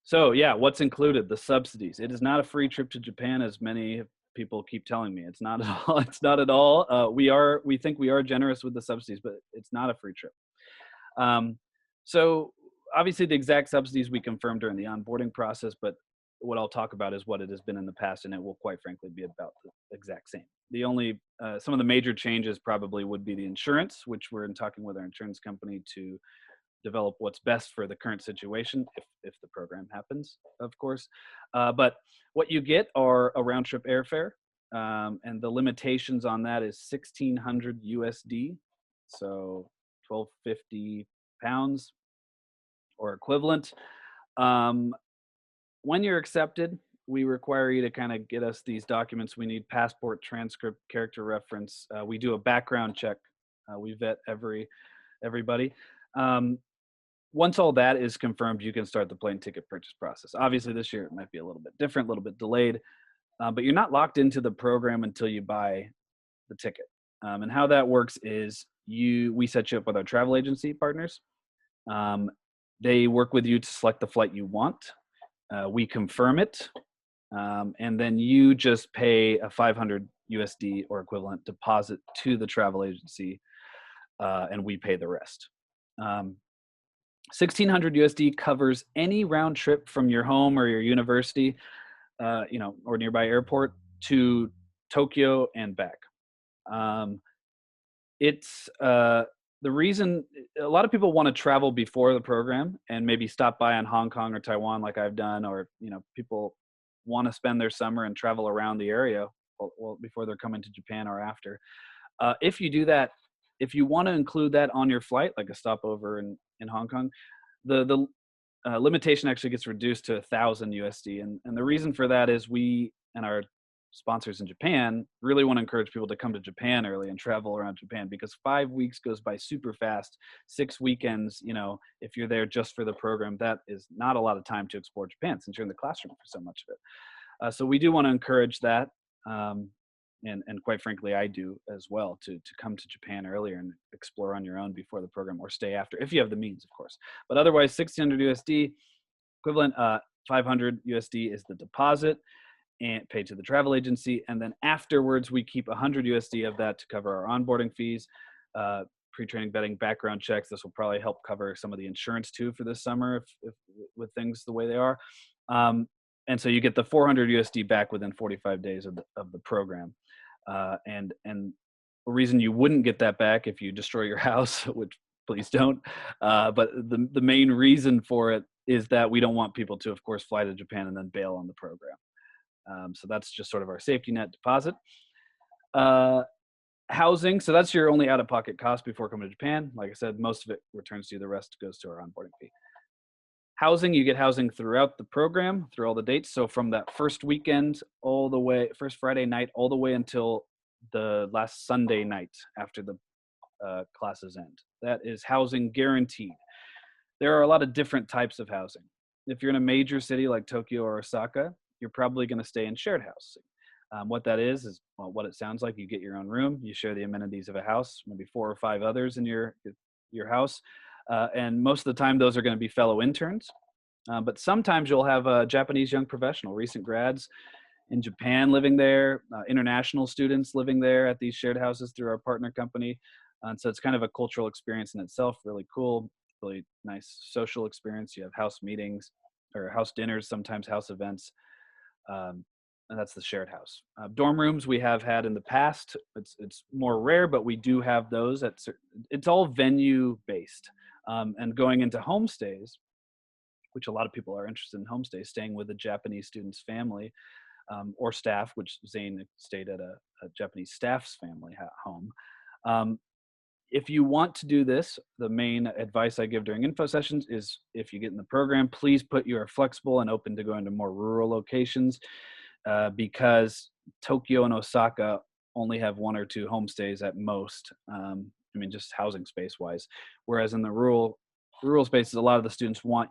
Speaker 1: So yeah, what's included? The subsidies. It is not a free trip to Japan, as many people keep telling me. It's not at all. It's not at all. We think we are generous with the subsidies, but it's not a free trip. So obviously the exact subsidies we confirmed during the onboarding process, but what I'll talk about is what it has been in the past, and it will quite frankly be about the exact same. The only, some of the major changes probably would be the insurance, which we're in talking with our insurance company to develop what's best for the current situation, if the program happens, of course. But what you get are a round trip airfare, and the limitations on that is 1,600 USD, so 1,250 pounds or equivalent. When you're accepted, we require you to kind of get us these documents. We need passport, transcript, character reference. We do a background check. We vet everybody. Once all that is confirmed, you can start the plane ticket purchase process. Obviously, this year it might be a little bit different, a little bit delayed, but you're not locked into the program until you buy the ticket. And how that works is we set you up with our travel agency partners. They work with you to select the flight you want. We confirm it, and then you just pay a 500 USD or equivalent deposit to the travel agency, and we pay the rest. 1,600 USD covers any round trip from your home or your university, or nearby airport to Tokyo and back. It's the reason a lot of people want to travel before the program and maybe stop by on Hong Kong or Taiwan like I've done, or people want to spend their summer and travel around the area before they're coming to Japan or after. If you do that, if you want to include that on your flight, like a stopover in Hong Kong, the limitation actually gets reduced to 1,000 USD. And the reason for that is we and our sponsors in Japan really want to encourage people to come to Japan early and travel around Japan, because 5 weeks goes by super fast. 6 weekends, if you're there just for the program, that is not a lot of time to explore Japan since you're in the classroom for so much of it. So we do want to encourage that. And quite frankly, I do as well, to come to Japan earlier and explore on your own before the program, or stay after, if you have the means, of course. But otherwise, 1,600 USD equivalent, 500 USD is the deposit and paid to the travel agency. And then afterwards, we keep 100 USD of that to cover our onboarding fees, pre-training, vetting, background checks. This will probably help cover some of the insurance too for this summer, if with things the way they are. And so you get the 400 USD back within 45 days of the program. And the reason you wouldn't get that back if you destroy your house, which please don't, but the main reason for it is that we don't want people to, of course, fly to Japan and then bail on the program. So that's just sort of our safety net deposit. Housing, so that's your only out-of-pocket cost before coming to Japan. Like I said, most of it returns to you. The rest goes to our onboarding fee. Housing, you get housing throughout the program, through all the dates. So from that first weekend first Friday night, all the way until the last Sunday night after the classes end. That is housing guaranteed. There are a lot of different types of housing. If you're in a major city like Tokyo or Osaka, you're probably going to stay in shared housing. What that is well, what it sounds like. You get your own room, you share the amenities of a house, maybe 4 or 5 others in your house, and most of the time those are going to be fellow interns. But sometimes you'll have a Japanese young professional, recent grads in Japan living there, international students living there at these shared houses through our partner company. And so it's kind of a cultural experience in itself, really cool, really nice social experience. You have house meetings or house dinners, sometimes house events. Um, and that's the shared house. Dorm rooms we have had in the past. It's more rare, but we do have those. It's all venue based. And going into homestays, which a lot of people are interested in homestays, staying with a Japanese student's family or staff, which Zane stayed at a Japanese staff's family home. If you want to do this, the main advice I give during info sessions is if you get in the program, please put you are flexible and open to going to more rural locations because Tokyo and Osaka only have 1 or 2 homestays at most. I mean, just housing space wise. Whereas in the rural spaces, a lot of the students want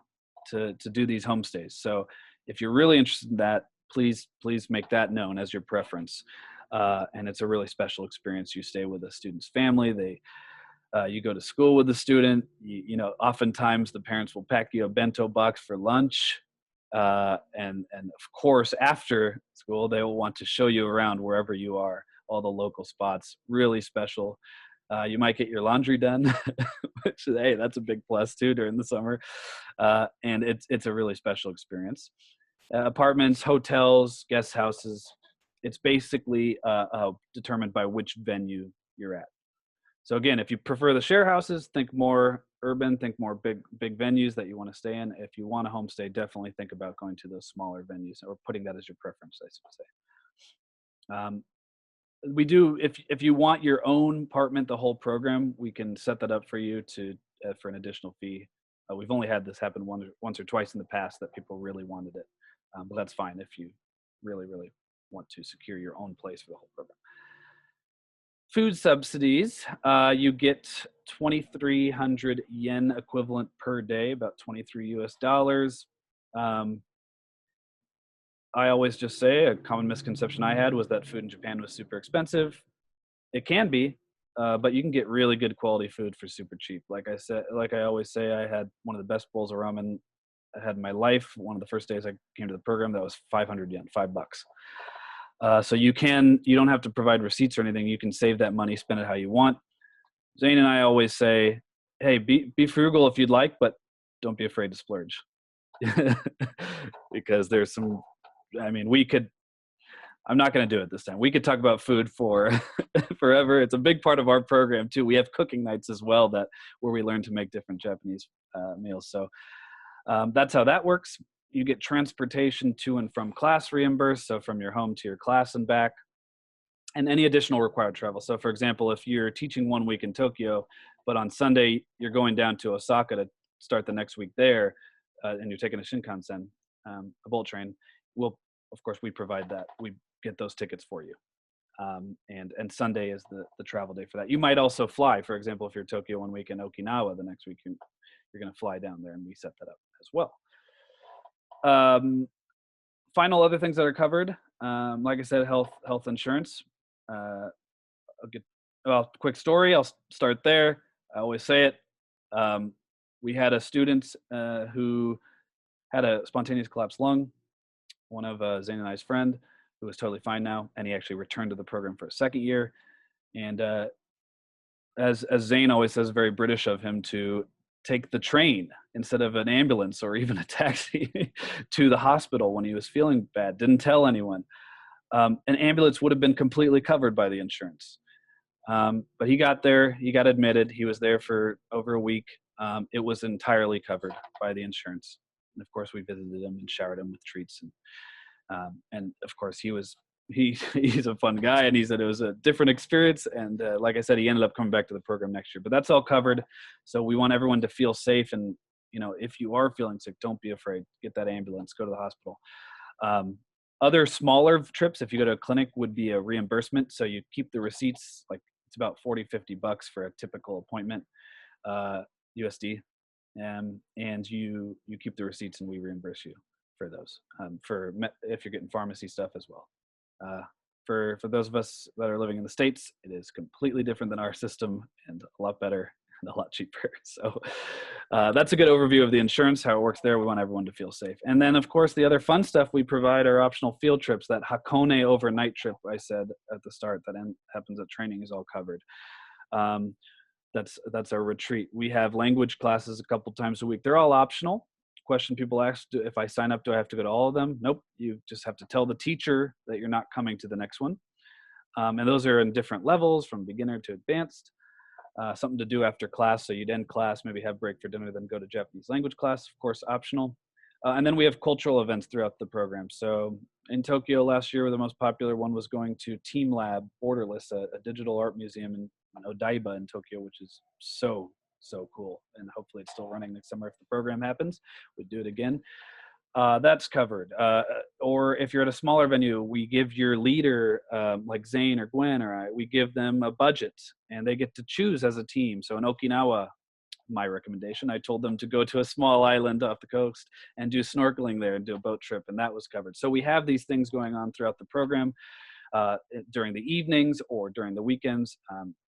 Speaker 1: to do these homestays. So if you're really interested in that, please make that known as your preference. And it's a really special experience. You stay with a student's family. You go to school with the student. You know, oftentimes the parents will pack you a bento box for lunch. And of course, after school, they will want to show you around wherever you are, all the local spots, really special. You might get your laundry done, which, hey, that's a big plus too during the summer. And it's a really special experience. Apartments, hotels, guest houses, it's basically determined by which venue you're at. So again, if you prefer the share houses, think more urban, think more big venues that you want to stay in. If you want a homestay, definitely think about going to those smaller venues or putting that as your preference, I should say. We do, if you want your own apartment, the whole program, we can set that up for you for an additional fee. We've only had this happen once or twice in the past that people really wanted it, but that's fine if you really want to secure your own place for the whole program. Food subsidies, you get 2,300 yen equivalent per day, about 23 US dollars. I always just say a common misconception I had was that food in Japan was super expensive. It can be, but you can get really good quality food for super cheap. Like I always say, I had one of the best bowls of ramen I had in my life. One of the first days I came to the program, that was 500 yen, $5. So you don't have to provide receipts or anything. You can save that money, spend it how you want. Zane and I always say, hey, be frugal if you'd like, but don't be afraid to splurge. Because there's some, I mean, I'm not going to do it this time. We could talk about food for forever. It's a big part of our program too. We have cooking nights as well where we learn to make different Japanese meals. So that's how that works. You get transportation to and from class reimbursed, so from your home to your class and back, and any additional required travel. So for example, if you're teaching 1 week in Tokyo, but on Sunday you're going down to Osaka to start the next week there, and you're taking a Shinkansen, a bullet train, of course, we provide that. We get those tickets for you. And Sunday is the travel day for that. You might also fly. For example, if you're Tokyo 1 week and Okinawa the next week, you're going to fly down there, and we set that up as well. Final other things that are covered, like I said, health insurance. Quick story. I'll start there. I always say it. We had a student who had a spontaneous collapsed lung. One of Zane and I's friend, who is totally fine now, and he actually returned to the program for a second year. And as Zane always says, very British of him to take the train instead of an ambulance or even a taxi to the hospital when he was feeling bad. Didn't tell anyone. An ambulance would have been completely covered by the insurance. But he got there, he got admitted, he was there for over a week. It was entirely covered by the insurance. And of course we visited him and showered him with treats. And of course he's a fun guy, and he said it was a different experience. And like I said, he ended up coming back to the program next year, but that's all covered. So we want everyone to feel safe. And, if you are feeling sick, don't be afraid, get that ambulance, go to the hospital. Other smaller trips, if you go to a clinic, would be a reimbursement. So you keep the receipts, like it's about $40-50 for a typical appointment, USD. And you keep the receipts and we reimburse you for those, if you're getting pharmacy stuff as well. For those of us that are living in the States, it is completely different than our system and a lot better and a lot cheaper. So that's a good overview of the insurance, how it works there. We want everyone to feel safe. And then, of course, the other fun stuff we provide are optional field trips. That Hakone overnight trip I said at the start that happens at training is all covered. That's our retreat. We have language classes a couple times a week. They're all optional. Question people ask, if I sign up, do I have to go to all of them? Nope. You just have to tell the teacher that you're not coming to the next one. And those are in different levels, from beginner to advanced. Something to do after class. So you'd end class, maybe have break for dinner, then go to Japanese language class, of course, optional. And then we have cultural events throughout the program. So in Tokyo last year, the most popular one was going to Team Lab Borderless, a digital art museum in Odaiba in Tokyo, which is so cool. And hopefully it's still running next summer if the program happens. We'd do it again. That's covered. Or if you're at a smaller venue, we give your leader, like Zane or Gwen or I, we give them a budget and they get to choose as a team. So in Okinawa, my recommendation, I told them to go to a small island off the coast and do snorkeling there and do a boat trip, and that was covered. So we have these things going on throughout the program during the evenings or during the weekends.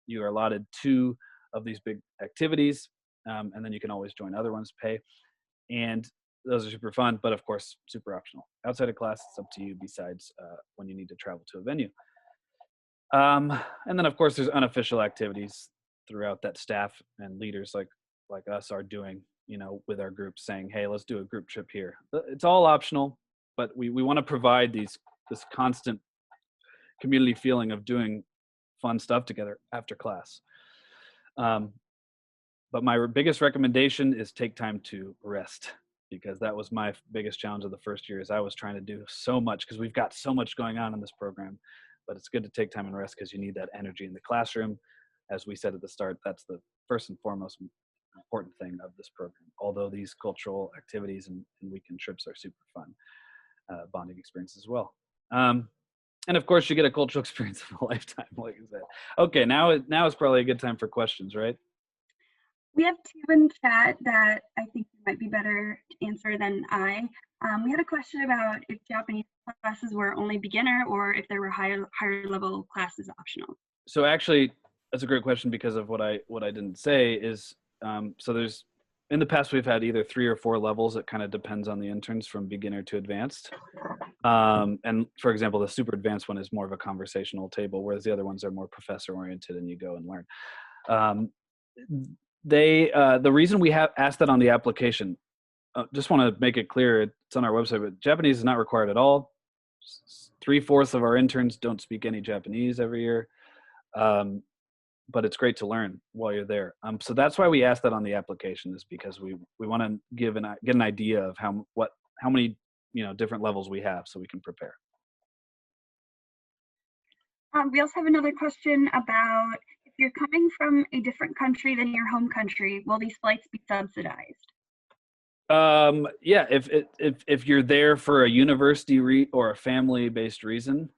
Speaker 1: You are allotted 2 of these big activities, and then you can always join other ones, pay. And those are super fun, but of course, super optional. Outside of class, it's up to you besides when you need to travel to a venue. And then of course, there's unofficial activities throughout that staff and leaders like us are doing, with our group, saying, hey, let's do a group trip here. It's all optional, but we want to provide this constant community feeling of doing fun stuff together after class. But my biggest recommendation is take time to rest, because that was my biggest challenge of the first year. Is I was trying to do so much because we've got so much going on in this program, but it's good to take time and rest because you need that energy in the classroom. As we said at the start, that's the first and foremost important thing of this program. Although these cultural activities and weekend trips are super fun, bonding experience as well. And of course, you get a cultural experience of a lifetime, like I said. Okay, now is probably a good time for questions, right?
Speaker 3: We have 2 in chat that I think might be better to answer than I. We had a question about if Japanese classes were only beginner or if there were higher level classes optional.
Speaker 1: So actually, that's a great question, because of what I didn't say is, so there's, in the past, we've had either 3 or 4 levels. It kind of depends on the interns, from beginner to advanced. And for example, the super advanced one is more of a conversational table, whereas the other ones are more professor oriented and you go and learn. The reason we have asked that on the application, just want to make it clear, it's on our website, but Japanese is not required at all. 3/4 of our interns don't speak any Japanese every year. But it's great to learn while you're there. So that's why we asked that on the application, is because we want to get an idea of how many different levels we have, so we can prepare.
Speaker 3: We also have another question about, if you're coming from a different country than your home country, will these flights be subsidized?
Speaker 1: Yeah, if you're there for a university or a family-based reason,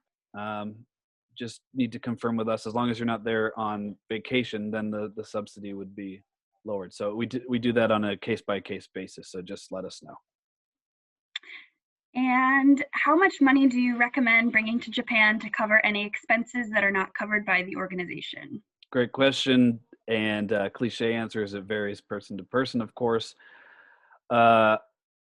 Speaker 1: just need to confirm with us. As long as you're not there on vacation, then the subsidy would be lowered. So we do that on a case-by-case basis, so just let us know.
Speaker 3: And how much money do you recommend bringing to Japan to cover any expenses that are not covered by the organization?
Speaker 1: Great question, and cliche answer is it varies person to person, of course. I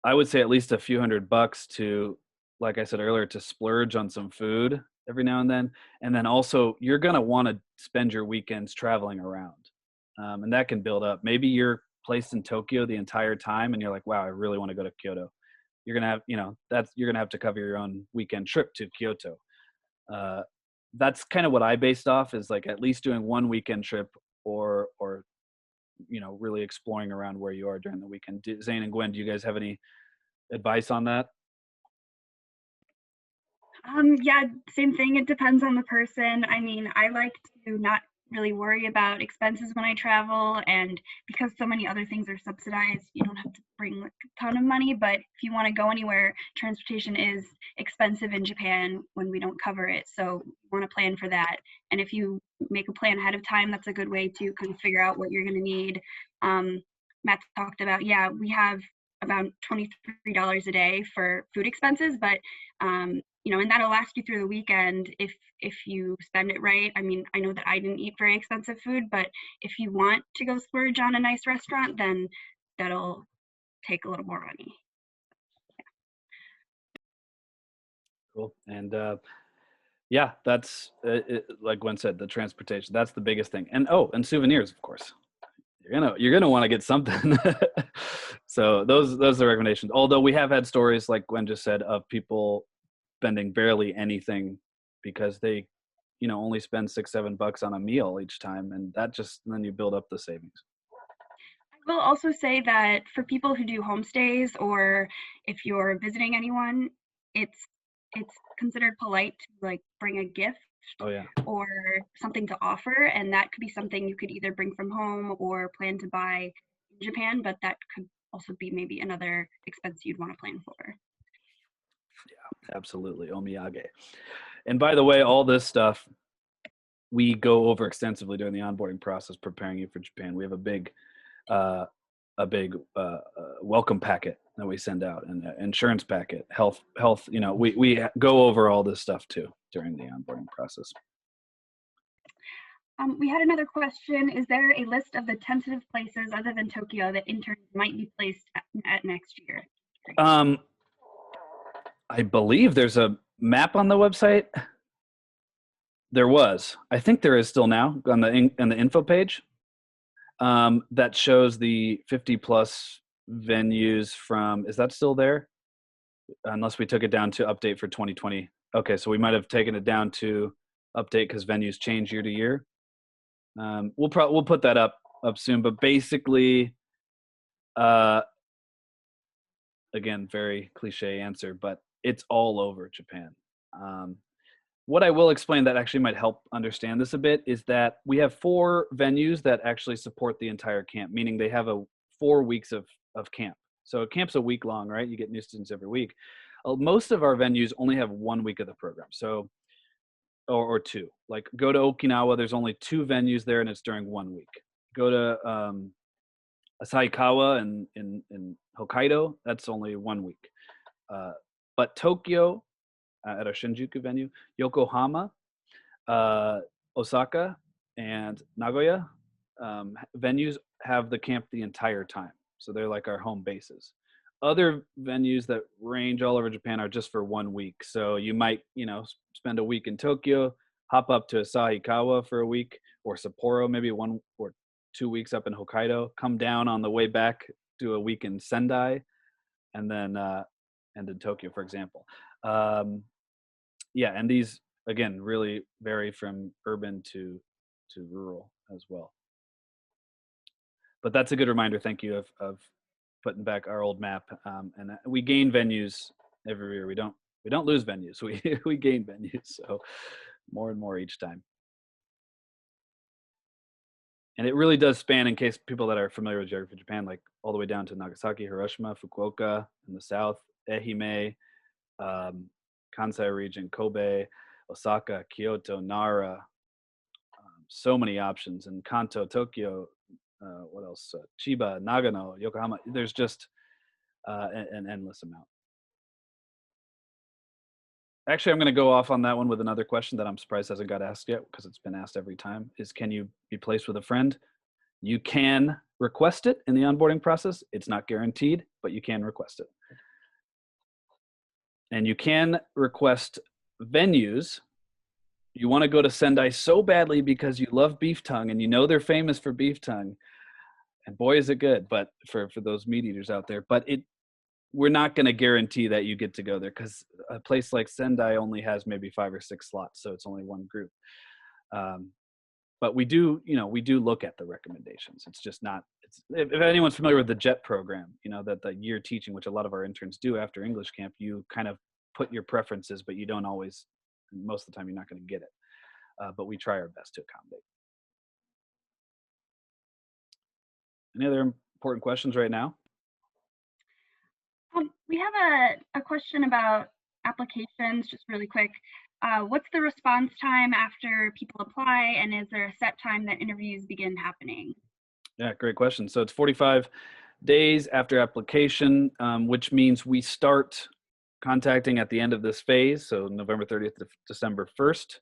Speaker 1: would say at least a few $100 to, like I said earlier, to splurge on some food every now and then. And then also, you're going to want to spend your weekends traveling around. And that can build up. Maybe you're placed in Tokyo the entire time and you're like, wow, I really want to go to Kyoto. You're going to have, you're going to have to cover your own weekend trip to Kyoto. That's kind of what I based off, is like at least doing one weekend trip or really exploring around where you are during the weekend. Zane and Gwen, do you guys have any advice on that?
Speaker 3: Yeah, same thing. It depends on the person. I mean, I like to not really worry about expenses when I travel, and because so many other things are subsidized, you don't have to bring like a ton of money. But if you want to go anywhere, transportation is expensive in Japan when we don't cover it, so you want to plan for that. And if you make a plan ahead of time, that's a good way to kind of figure out what you're going to need. Matt talked about, we have about $23 a day for food expenses, but and that'll last you through the weekend if you spend it right. I mean, I know that I didn't eat very expensive food, but if you want to go splurge on a nice restaurant, then that'll take a little more money.
Speaker 1: Cool. And yeah, that's like Gwen said, the transportation, that's the biggest thing. And and souvenirs, of course. You're gonna want to get something. So those are the recommendations. Although we have had stories, like Gwen just said, of people spending barely anything because they, only spend $6-7 on a meal each time, and then you build up the savings.
Speaker 3: I will also say that for people who do homestays, or if you're visiting anyone, it's considered polite to like bring a gift.
Speaker 1: Oh yeah.
Speaker 3: Or something to offer, and that could be something you could either bring from home or plan to buy in Japan, but that could also be maybe another expense you'd want to plan for.
Speaker 1: Yeah, absolutely. Omiyage. And by the way, all this stuff we go over extensively during the onboarding process, preparing you for Japan. We have a big welcome packet that we send out, and insurance packet, health. We go over all this stuff too during the onboarding process.
Speaker 3: We had another question. Is there a list of the tentative places other than Tokyo that interns might be placed at next year?
Speaker 1: I believe there's a map on the website. There was. I think there is still now on the info page. That shows the 50 plus venues from, is that still there? Unless we took it down to update for 2020. Okay, so we might have taken it down to update because venues change year to year. We'll put that up soon, but basically, again, very cliche answer, but it's all over Japan. What I will explain that actually might help understand this a bit is that we have 4 venues that actually support the entire camp, meaning they have 4 weeks of camp. So camp's a week long, right? You get new students every week. Most of our venues only have 1 week of the program. So, or 2. Like go to Okinawa, there's only 2 venues there and it's during 1 week. Go to Asahikawa in Hokkaido, that's only 1 week. But Tokyo, at our Shinjuku venue, Yokohama, Osaka, and Nagoya venues have the camp the entire time. So they're like our home bases. Other venues that range all over Japan are just for 1 week. So you might, spend a week in Tokyo, hop up to Asahikawa for a week, or Sapporo, maybe 1 or 2 weeks up in Hokkaido, come down on the way back, do a week in Sendai, and then and in Tokyo, for example. Yeah, and these, again, really vary from urban to rural as well. But that's a good reminder, thank you, of putting back our old map. And we gain venues every year. We don't lose venues. We gain venues, so more and more each time. And it really does span, in case people that are familiar with geography of Japan, like all the way down to Nagasaki, Hiroshima, Fukuoka in the south, Ehime, Kansai region, Kobe, Osaka, Kyoto, Nara, so many options. And Kanto, Tokyo, what else? Chiba, Nagano, Yokohama. There's just an endless amount. Actually, I'm going to go off on that one with another question that I'm surprised hasn't got asked yet, because it's been asked every time, is can you be placed with a friend? You can request it in the onboarding process. It's not guaranteed, but you can request it. And you can request venues. You want to go to Sendai so badly because you love beef tongue and they're famous for beef tongue. And boy, is it good, but for those meat eaters out there. But we're not going to guarantee that you get to go there, because a place like Sendai only has maybe 5 or 6 slots, so it's only one group. But we do look at the recommendations. It's just not. If anyone's familiar with the JET program, that the year teaching, which a lot of our interns do after English camp, you kind of put your preferences, but you don't always. Most of the time, you're not going to get it. But we try our best to accommodate. Any other important questions right now?
Speaker 3: We have a question about applications, just really quick. What's the response time after people apply, and is there a set time that interviews begin happening?
Speaker 1: Yeah, great question. So it's 45 days after application, which means we start contacting at the end of this phase, so November 30th to December 1st.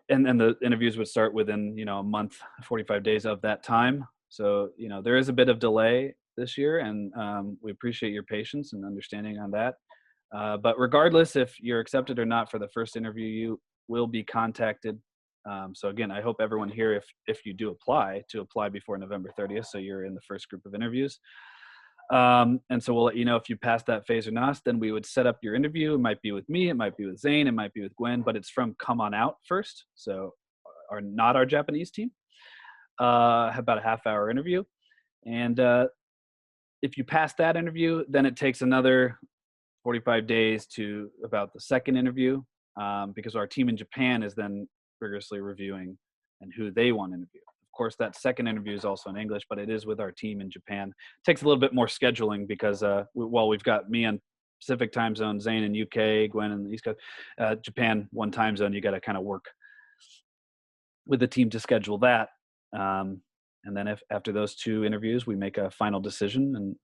Speaker 1: And the interviews would start within, a month, 45 days of that time. So, there is a bit of delay this year, and we appreciate your patience and understanding on that. But regardless if you're accepted or not for the first interview, you will be contacted. So again, I hope everyone here, if you do apply, to apply before November 30th, so you're in the first group of interviews. And so we'll let you know if you pass that phase or not. Then we would set up your interview. It might be with me, it might be with Zane, it might be with Gwen, but it's from Come On Out first. So not our Japanese team. About a half-hour interview. And if you pass that interview, then it takes another 45 days to about the second interview, because our team in Japan is then rigorously reviewing and who they want to interview. Of course, that second interview is also in English, but it is with our team in Japan. It takes a little bit more scheduling because, we've got me on Pacific time zone, Zane in UK, Gwen in the East Coast, Japan, one time zone. You got to kind of work with the team to schedule that. And then after those two interviews, we make a final decision. And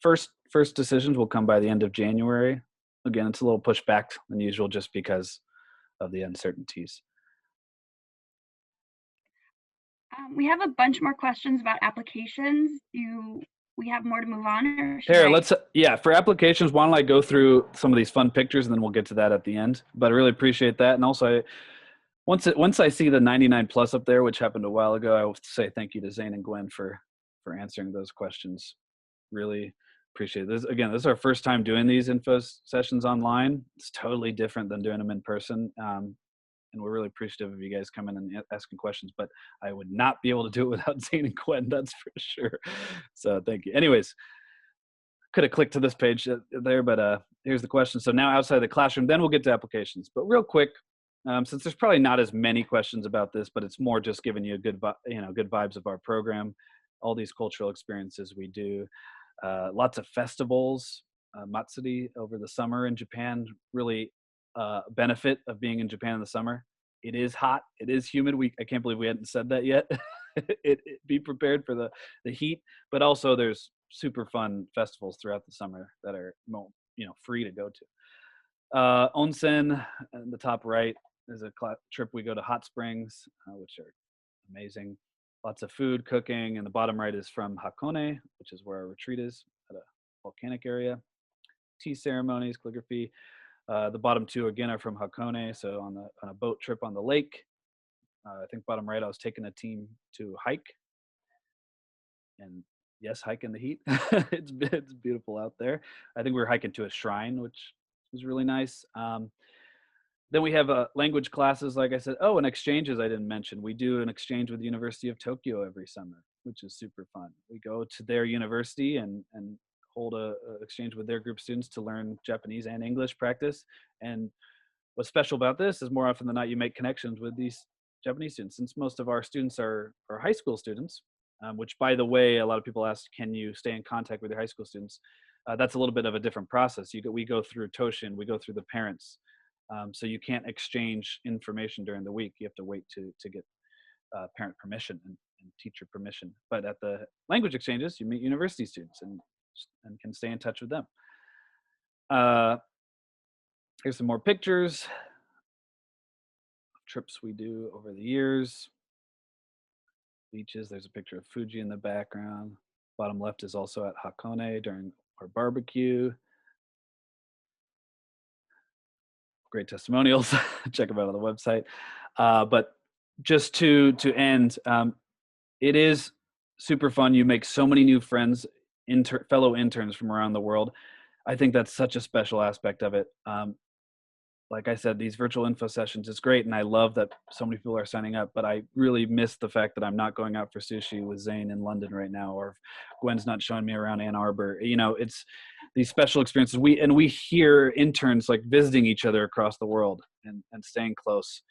Speaker 1: first decisions will come by the end of January. Again, it's a little pushed back than usual just because of the uncertainties.
Speaker 3: We have a bunch more questions about applications. Do we have more to move on? Or
Speaker 1: Here, for applications, why don't I go through some of these fun pictures and then we'll get to that at the end. But I really appreciate that. And also, once I see the 99 plus up there, which happened a while ago, I will say thank you to Zane and Gwen for answering those questions. Really appreciate this. Again, this is our first time doing these info sessions online. It's totally different than doing them in person. And we're really appreciative of you guys coming and asking questions, but I would not be able to do it without Zane and Gwen, that's for sure. So thank you. Anyways, could have clicked to this page there, but here's the question. So now outside the classroom, then we'll get to applications. But real quick, since there's probably not as many questions about this, but it's more just giving you good vibes of our program, all these cultural experiences we do, lots of festivals, Matsuri over the summer in Japan, really benefit of being in Japan in the summer. It is hot, it is humid. I can't believe we hadn't said that yet. Be prepared for the heat, but also there's super fun festivals throughout the summer that are free to go to. Onsen in the top right is a trip. We go to hot springs, which are amazing. Lots of food, cooking, and the bottom right is from Hakone, which is where our retreat is at a volcanic area. Tea ceremonies, calligraphy. The bottom two again are from Hakone, so on a boat trip on the lake. I think bottom right, I was taking a team to hike, and yes, hike in the heat. It's beautiful out there. I think we were hiking to a shrine, which was really nice. Then we have language classes, like I said. Oh, and exchanges I didn't mention. We do an exchange with the University of Tokyo every summer, which is super fun. We go to their university and hold a exchange with their group of students to learn Japanese and English practice. And what's special about this is more often than not, you make connections with these Japanese students. Since most of our students are high school students, which by the way, a lot of people ask, can you stay in contact with your high school students? That's a little bit of a different process. We go through Toshin, we go through the parents. So you can't exchange information during the week. You have to wait to get parent permission and teacher permission. But at the language exchanges, you meet university students and can stay in touch with them. Here's some more pictures of trips we do over the years. Beaches, there's a picture of Fuji in the background. Bottom left is also at Hakone during our barbecue. Great testimonials. Check them out on the website. But just to end, it is super fun. You make so many new friends, fellow interns from around the world. I think that's such a special aspect of it. Like I said, these virtual info sessions is great, and I love that so many people are signing up, but I really miss the fact that I'm not going out for sushi with Zane in London right now, or if Gwen's not showing me around Ann Arbor. It's these special experiences. We hear interns like visiting each other across the world and staying close.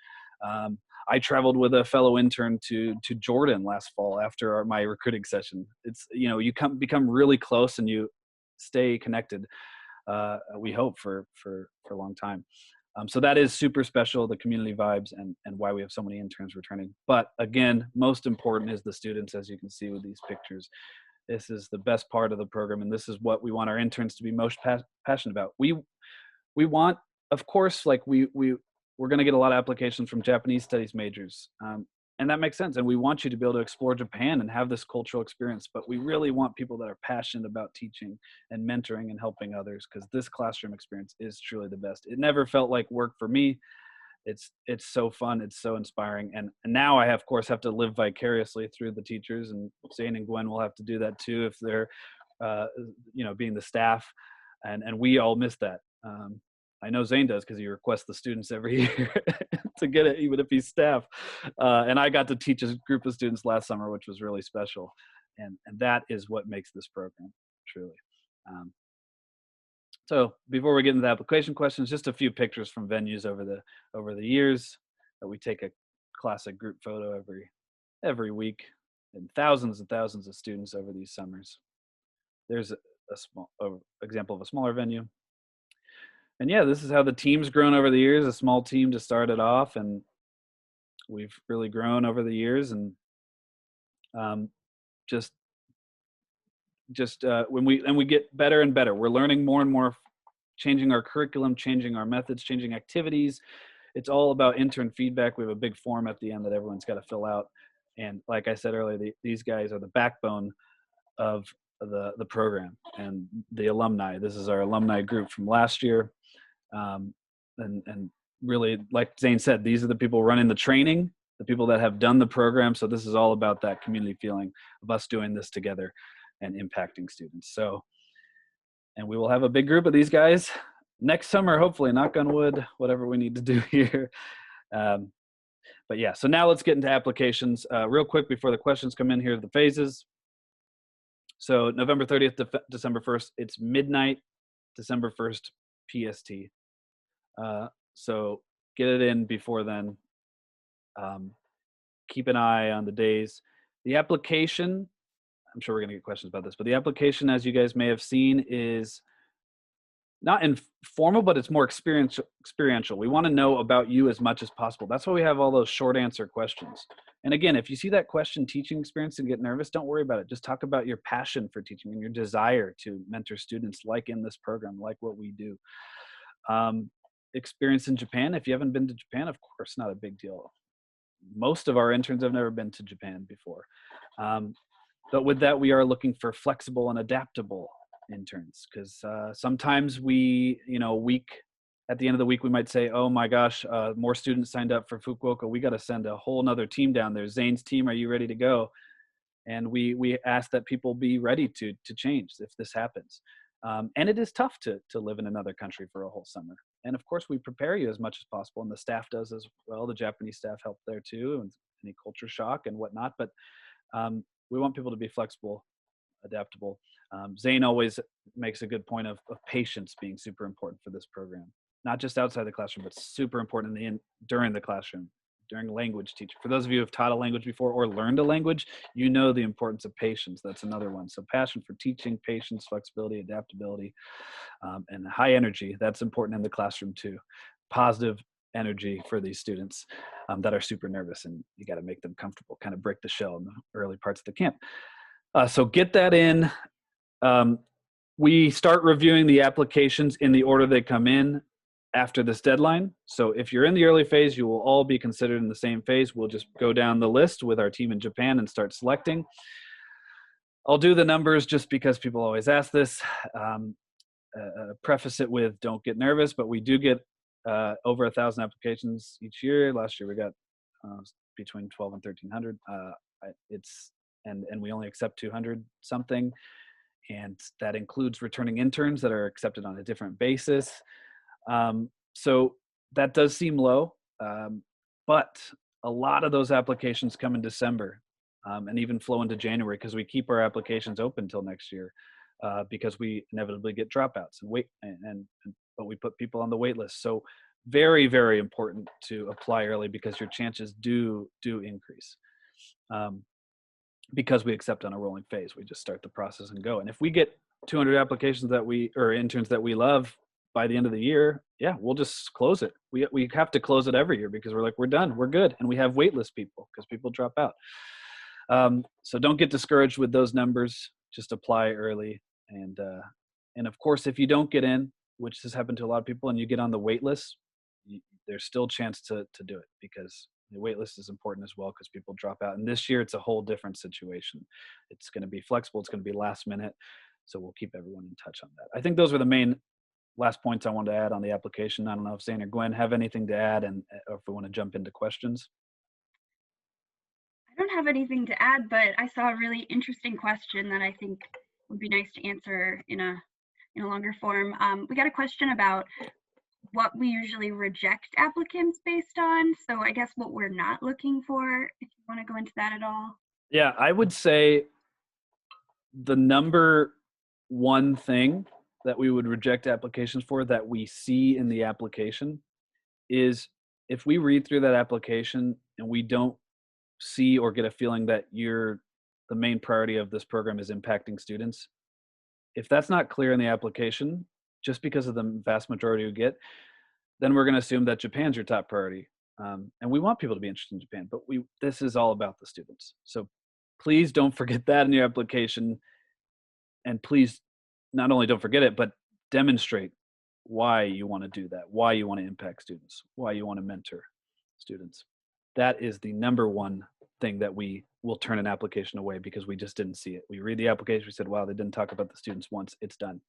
Speaker 1: I traveled with a fellow intern to Jordan last fall after my recruiting session. It's, you become really close and you stay connected. We hope for a long time. So that is super special, the community vibes and why we have so many interns returning. But again, most important is the students, as you can see with these pictures. This is the best part of the program, and this is what we want our interns to be most passionate about. We want, of course, like we're going to get a lot of applications from Japanese studies majors, and that makes sense. And we want you to be able to explore Japan and have this cultural experience, but we really want people that are passionate about teaching and mentoring and helping others, because this classroom experience is truly the best. It never felt like work for me. It's so fun. It's so inspiring. And now I, of course, have to live vicariously through the teachers, and Zane and Gwen will have to do that too if they're, being the staff. And we all miss that. I know Zane does, because he requests the students every year to get it, even if he's staff. And I got to teach a group of students last summer, which was really special. And that is what makes this program, truly. So before we get into the application questions, just a few pictures from venues over the years. We take a classic group photo every week, and thousands of students over these summers. There's a small example of a smaller venue. And yeah, this is how the team's grown over the years. A small team to start it off, and we've really grown over the years. And when we get better and better, we're learning more and more, changing our curriculum, changing our methods, changing activities. It's all about intern feedback. We have a big form at the end that everyone's got to fill out. And like I said earlier, these guys are the backbone of the program and the alumni. This is our alumni group from last year. And really, like Zane said, these are the people running the training, the people that have done the program. So this is all about that community feeling of us doing this together and impacting students. So, and we will have a big group of these guys next summer, hopefully, knock on wood, whatever we need to do here. But yeah, so now let's get into applications real quick before the questions come in. Here are the phases. So November 30th to December 1st, it's midnight, December 1st, PST. So get it in before then. Keep an eye on the days. The application, I'm sure we're going to get questions about this, but the application, as you guys may have seen, is not informal, but it's more experiential. We want to know about you as much as possible. That's why we have all those short answer questions. And again, if you see that question, teaching experience, and get nervous, don't worry about it. Just talk about your passion for teaching and your desire to mentor students, like in this program, like what we do. Experience in Japan. If you haven't been to Japan, of course, not a big deal. Most of our interns have never been to Japan before. But with that, we are looking for flexible and adaptable interns, because sometimes at the end of the week, we might say, oh my gosh, more students signed up for Fukuoka. We got to send a whole nother team down there. Zane's team, are you ready to go? And we ask that people be ready to change if this happens. And it is tough to live in another country for a whole summer. And of course, we prepare you as much as possible, and the staff does as well. The Japanese staff help there too, and any culture shock and whatnot. But we want people to be flexible, adaptable. Zane always makes a good point of patience being super important for this program, not just outside the classroom, but super important during the classroom, during language teaching. For those of you who have taught a language before or learned a language, you know the importance of patience. That's another one. So passion for teaching, patience, flexibility, adaptability, and high energy. That's important in the classroom too. Positive energy for these students that are super nervous, and you got to make them comfortable, kind of break the shell in the early parts of the camp. So get that in. We start reviewing the applications in the order they come in after this deadline. So if you're in the early phase, you will all be considered in the same phase. We'll just go down the list with our team in Japan and start selecting. I'll do the numbers just because people always ask this. Preface it with, don't get nervous, but we do get over 1,000 applications each year. Last year we got between 12 and 1,300. And we only accept 200 something. And that includes returning interns that are accepted on a different basis. So that does seem low, but a lot of those applications come in December and even flow into January, because we keep our applications open till next year because we inevitably get dropouts but we put people on the wait list. So very, very important to apply early, because your chances do increase. Because we accept on a rolling phase, we just start the process and go. And if we get 200 applications or interns that we love by the end of the year, yeah, we'll just close it. We have to close it every year, because we're done, we're good. And we have waitlist people because people drop out. So don't get discouraged with those numbers. just apply early. And of course, if you don't get in, which has happened to a lot of people, and you get on the wait list, there's still a chance to do it, because the wait list is important as well, because people drop out. And this year, it's a whole different situation. It's going to be flexible. It's going to be last minute. So we'll keep everyone in touch on that. I think those were the main last points I wanted to add on the application. I don't know if Zane or Gwen have anything to add, and or if we want to jump into questions.
Speaker 3: I don't have anything to add, but I saw a really interesting question that I think would be nice to answer in a longer form. We got a question about what we usually reject applicants based on. So I guess what we're not looking for, if you want to go into that at all.
Speaker 1: Yeah, I would say the number one thing that we would reject applications for, that we see in the application, is if we read through that application and we don't see or get a feeling that the main priority of this program is impacting students. If that's not clear in the application, just because of the vast majority you get, then we're going to assume that Japan's your top priority. And we want people to be interested in Japan, but this is all about the students. So please don't forget that in your application. And please not only don't forget it, but demonstrate why you want to do that, why you want to impact students, why you want to mentor students. That is the number one thing that we will turn an application away, because we just didn't see it. We read the application, we said, wow, they didn't talk about the students once, it's done.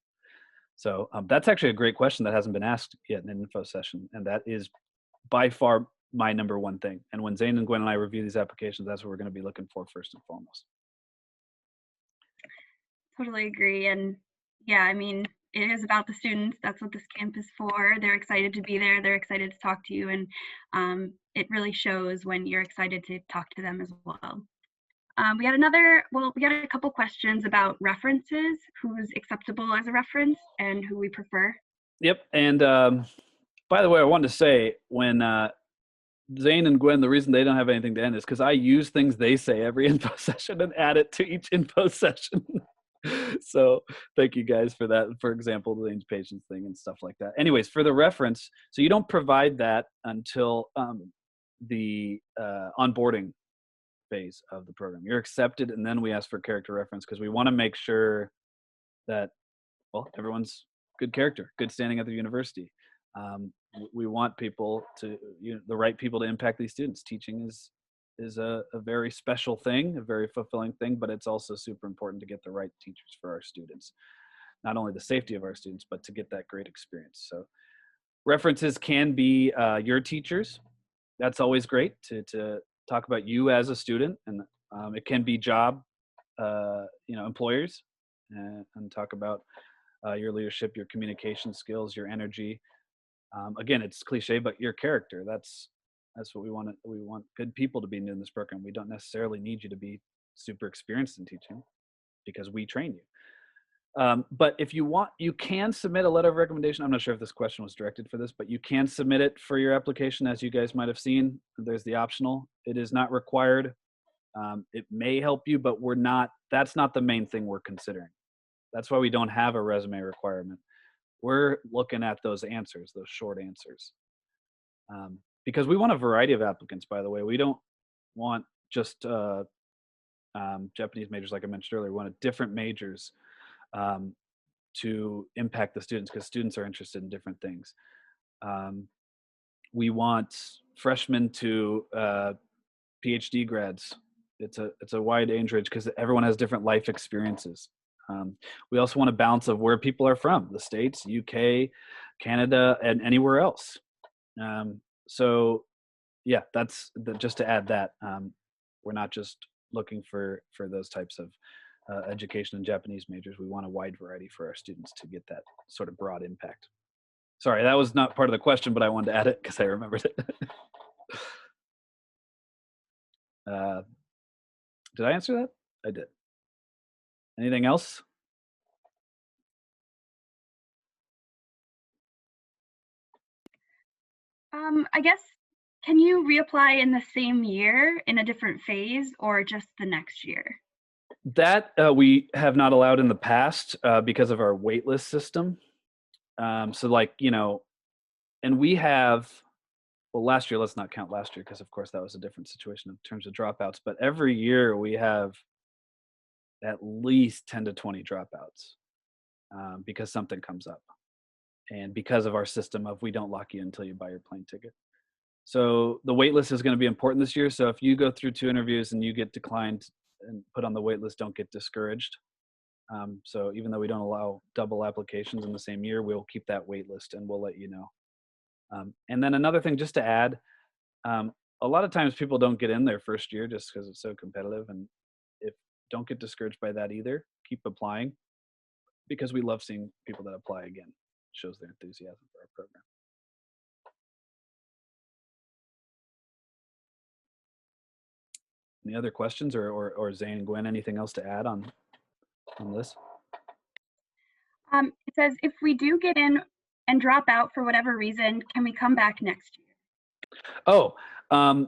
Speaker 1: So that's actually a great question that hasn't been asked yet in an info session. And that is by far my number one thing. And when Zane and Gwen and I review these applications, that's what we're going to be looking for first and foremost.
Speaker 3: Totally agree. And yeah, I mean, it is about the students. That's what this camp is for. They're excited to be there. They're excited to talk to you. And it really shows when you're excited to talk to them as well. We got a couple questions about references, who's acceptable as a reference and who we prefer.
Speaker 1: Yep. And by the way, I wanted to say, when Zane and Gwen, the reason they don't have anything to end is because I use things they say every info session and add it to each info session. So thank you guys for that. For example, the Zane's patience thing and stuff like that. Anyways, for the reference, so you don't provide that until the onboarding phase of the program. You're accepted, and then we ask for character reference, because we want to make sure that, well, everyone's good character, good standing at the university. We want people to, the right people to impact these students. Teaching is a very special thing, a very fulfilling thing, but it's also super important to get the right teachers for our students. Not only the safety of our students, but to get that great experience. So references can be your teachers. That's always great to talk about you as a student, and it can be job, employers, and talk about your leadership, your communication skills, your energy. Again, it's cliche, but your character. That's what we want. We want good people to be in this program. We don't necessarily need you to be super experienced in teaching, because we train you. But if you want, you can submit a letter of recommendation. I'm not sure if this question was directed for this, but you can submit it for your application, as you guys might have seen. There's the optional. It is not required. It may help you, but that's not the main thing we're considering. That's why we don't have a resume requirement. We're looking at those answers, those short answers. Because we want a variety of applicants, by the way. We don't want just Japanese majors, like I mentioned earlier. We want different majors to impact the students, because students are interested in different things. We want freshmen to PhD grads. It's a wide age range, because everyone has different life experiences. We also want a balance of where people are from, the States, UK, Canada, and anywhere else. So yeah, that's just to add that. We're not just looking for those types of education and Japanese majors. We want a wide variety for our students to get that sort of broad impact. Sorry, that was not part of the question, but I wanted to add it because I remembered it. Did I answer that? I did. Anything else?
Speaker 3: I guess, can you reapply in the same year in a different phase, or just the next year?
Speaker 1: That we have not allowed in the past because of our waitlist system. So like, and we have, well, last year, let's not count last year, because of course that was a different situation in terms of dropouts, but every year we have at least 10 to 20 dropouts because something comes up. And because of our system of we don't lock you until you buy your plane ticket. So the wait list is going to be important this year. So if you go through 2 interviews and you get declined and put on the wait list, don't get discouraged. So even though we don't allow double applications in the same year, we'll keep that wait list and we'll let you know. And then another thing just to add, a lot of times people don't get in their first year just because it's so competitive. And don't get discouraged by that either. Keep applying because we love seeing people that apply again. It shows their enthusiasm for our program. Any other questions or Zane, Gwen, anything else to add on this?
Speaker 3: It says, if we do get in and drop out for whatever reason, can we come back next year?
Speaker 1: Oh,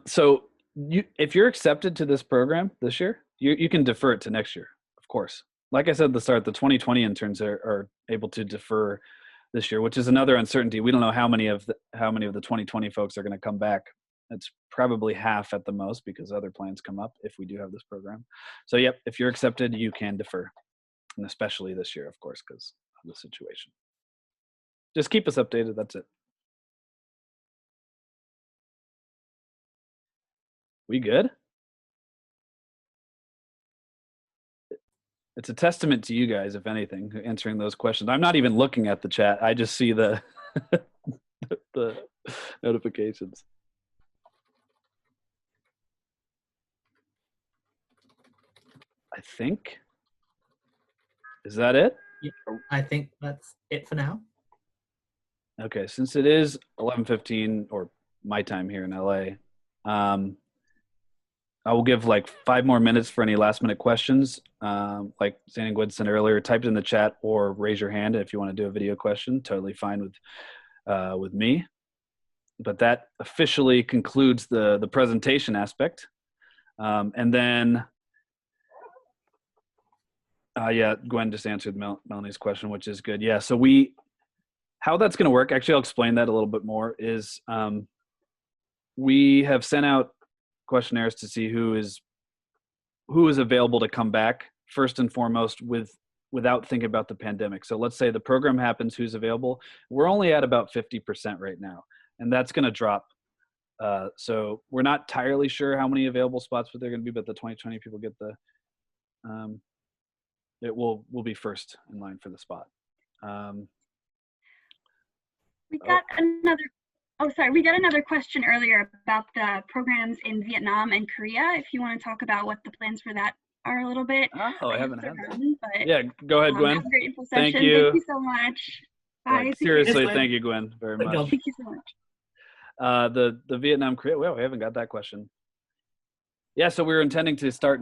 Speaker 1: so if you're accepted to this program this year, you can defer it to next year, of course. Like I said at the start, the 2020 interns are able to defer this year, which is another uncertainty. We don't know how many of the 2020 folks are going to come back. It's probably half at the most because other plans come up if we do have this program. So yep, if you're accepted, you can defer, and especially this year, of course, because of the situation. Just keep us updated. That's it. We good? It's a testament to you guys, if anything, answering those questions. I'm not even looking at the chat. I just see the the notifications. I think. Is that it?
Speaker 2: Yeah, I think that's it for now.
Speaker 1: Okay, since it is 11:15 or my time here in LA, I will give like 5 more minutes for any last minute questions. Like Zane and Gwen said earlier, type it in the chat or raise your hand if you want to do a video question. Totally fine with me. But that officially concludes the presentation aspect. And then, yeah, Gwen just answered Melanie's question, which is good. Yeah, so how that's going to work, actually, I'll explain that a little bit more, is we have sent out questionnaires to see who is available to come back first and foremost without thinking about the pandemic. So let's say the program happens, who's available. We're only at about 50% right now, and that's going to drop. So we're not entirely sure how many available spots they're going to be, but the 2020 people get it will be first in line for the spot.
Speaker 3: We got another question earlier about the programs in Vietnam and Korea. If you want to talk about what the plans for that are a little bit.
Speaker 1: Oh, I haven't had that.
Speaker 3: But,
Speaker 1: yeah, go ahead, Gwen.
Speaker 3: Have a great info
Speaker 1: Thank
Speaker 3: session.
Speaker 1: you.
Speaker 3: Thank you so much. Bye.
Speaker 1: Like, seriously,
Speaker 2: Gwen.
Speaker 1: thank you, Gwen, very much.
Speaker 3: Thank you so much.
Speaker 1: The Vietnam, Korea, well, we haven't got that question. Yeah, so we were intending to start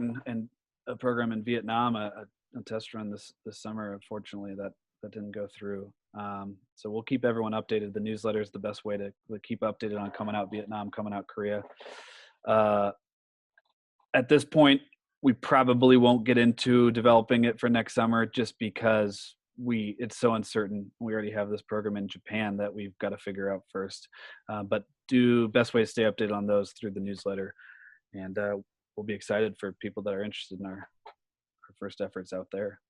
Speaker 1: a program in Vietnam, a test run this summer. Unfortunately, that didn't go through. So we'll keep everyone updated. The newsletter is the best way to keep updated on coming out Vietnam, coming out Korea. At this point, we probably won't get into developing it for next summer just because it's so uncertain. We already have this program in Japan that we've got to figure out first. But best way to stay updated on those through the newsletter. And we'll be excited for people that are interested in our first efforts out there.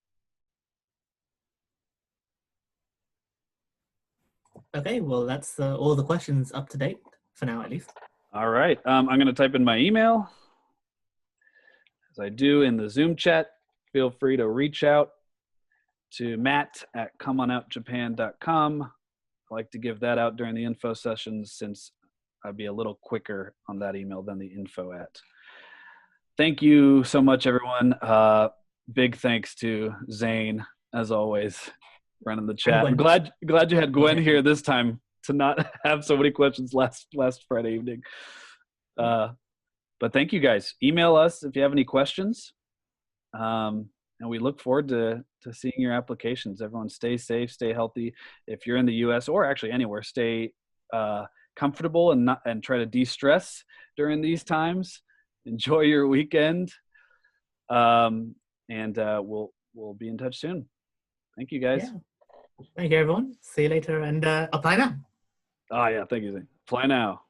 Speaker 2: Okay, well, that's all the questions up to date for now, at least.
Speaker 1: All right, I'm going to type in my email. As I do in the Zoom chat, feel free to reach out to matt@comeonoutjapan.com. I like to give that out during the info sessions since I'd be a little quicker on that email than the info at. Thank you so much, everyone. Big thanks to Zane, as always, running the chat. I'm glad you had Gwen here this time to not have so many questions last Friday evening. But thank you guys. Email us if you have any questions. And we look forward to seeing your applications. Everyone stay safe, stay healthy. If you're in the US or actually anywhere, stay comfortable and try to de-stress during these times. Enjoy your weekend. And we'll be in touch soon. Thank you guys.
Speaker 2: Yeah. Thank you, everyone. See you later, and apply now.
Speaker 1: Oh yeah, thank you, Zane. Apply now.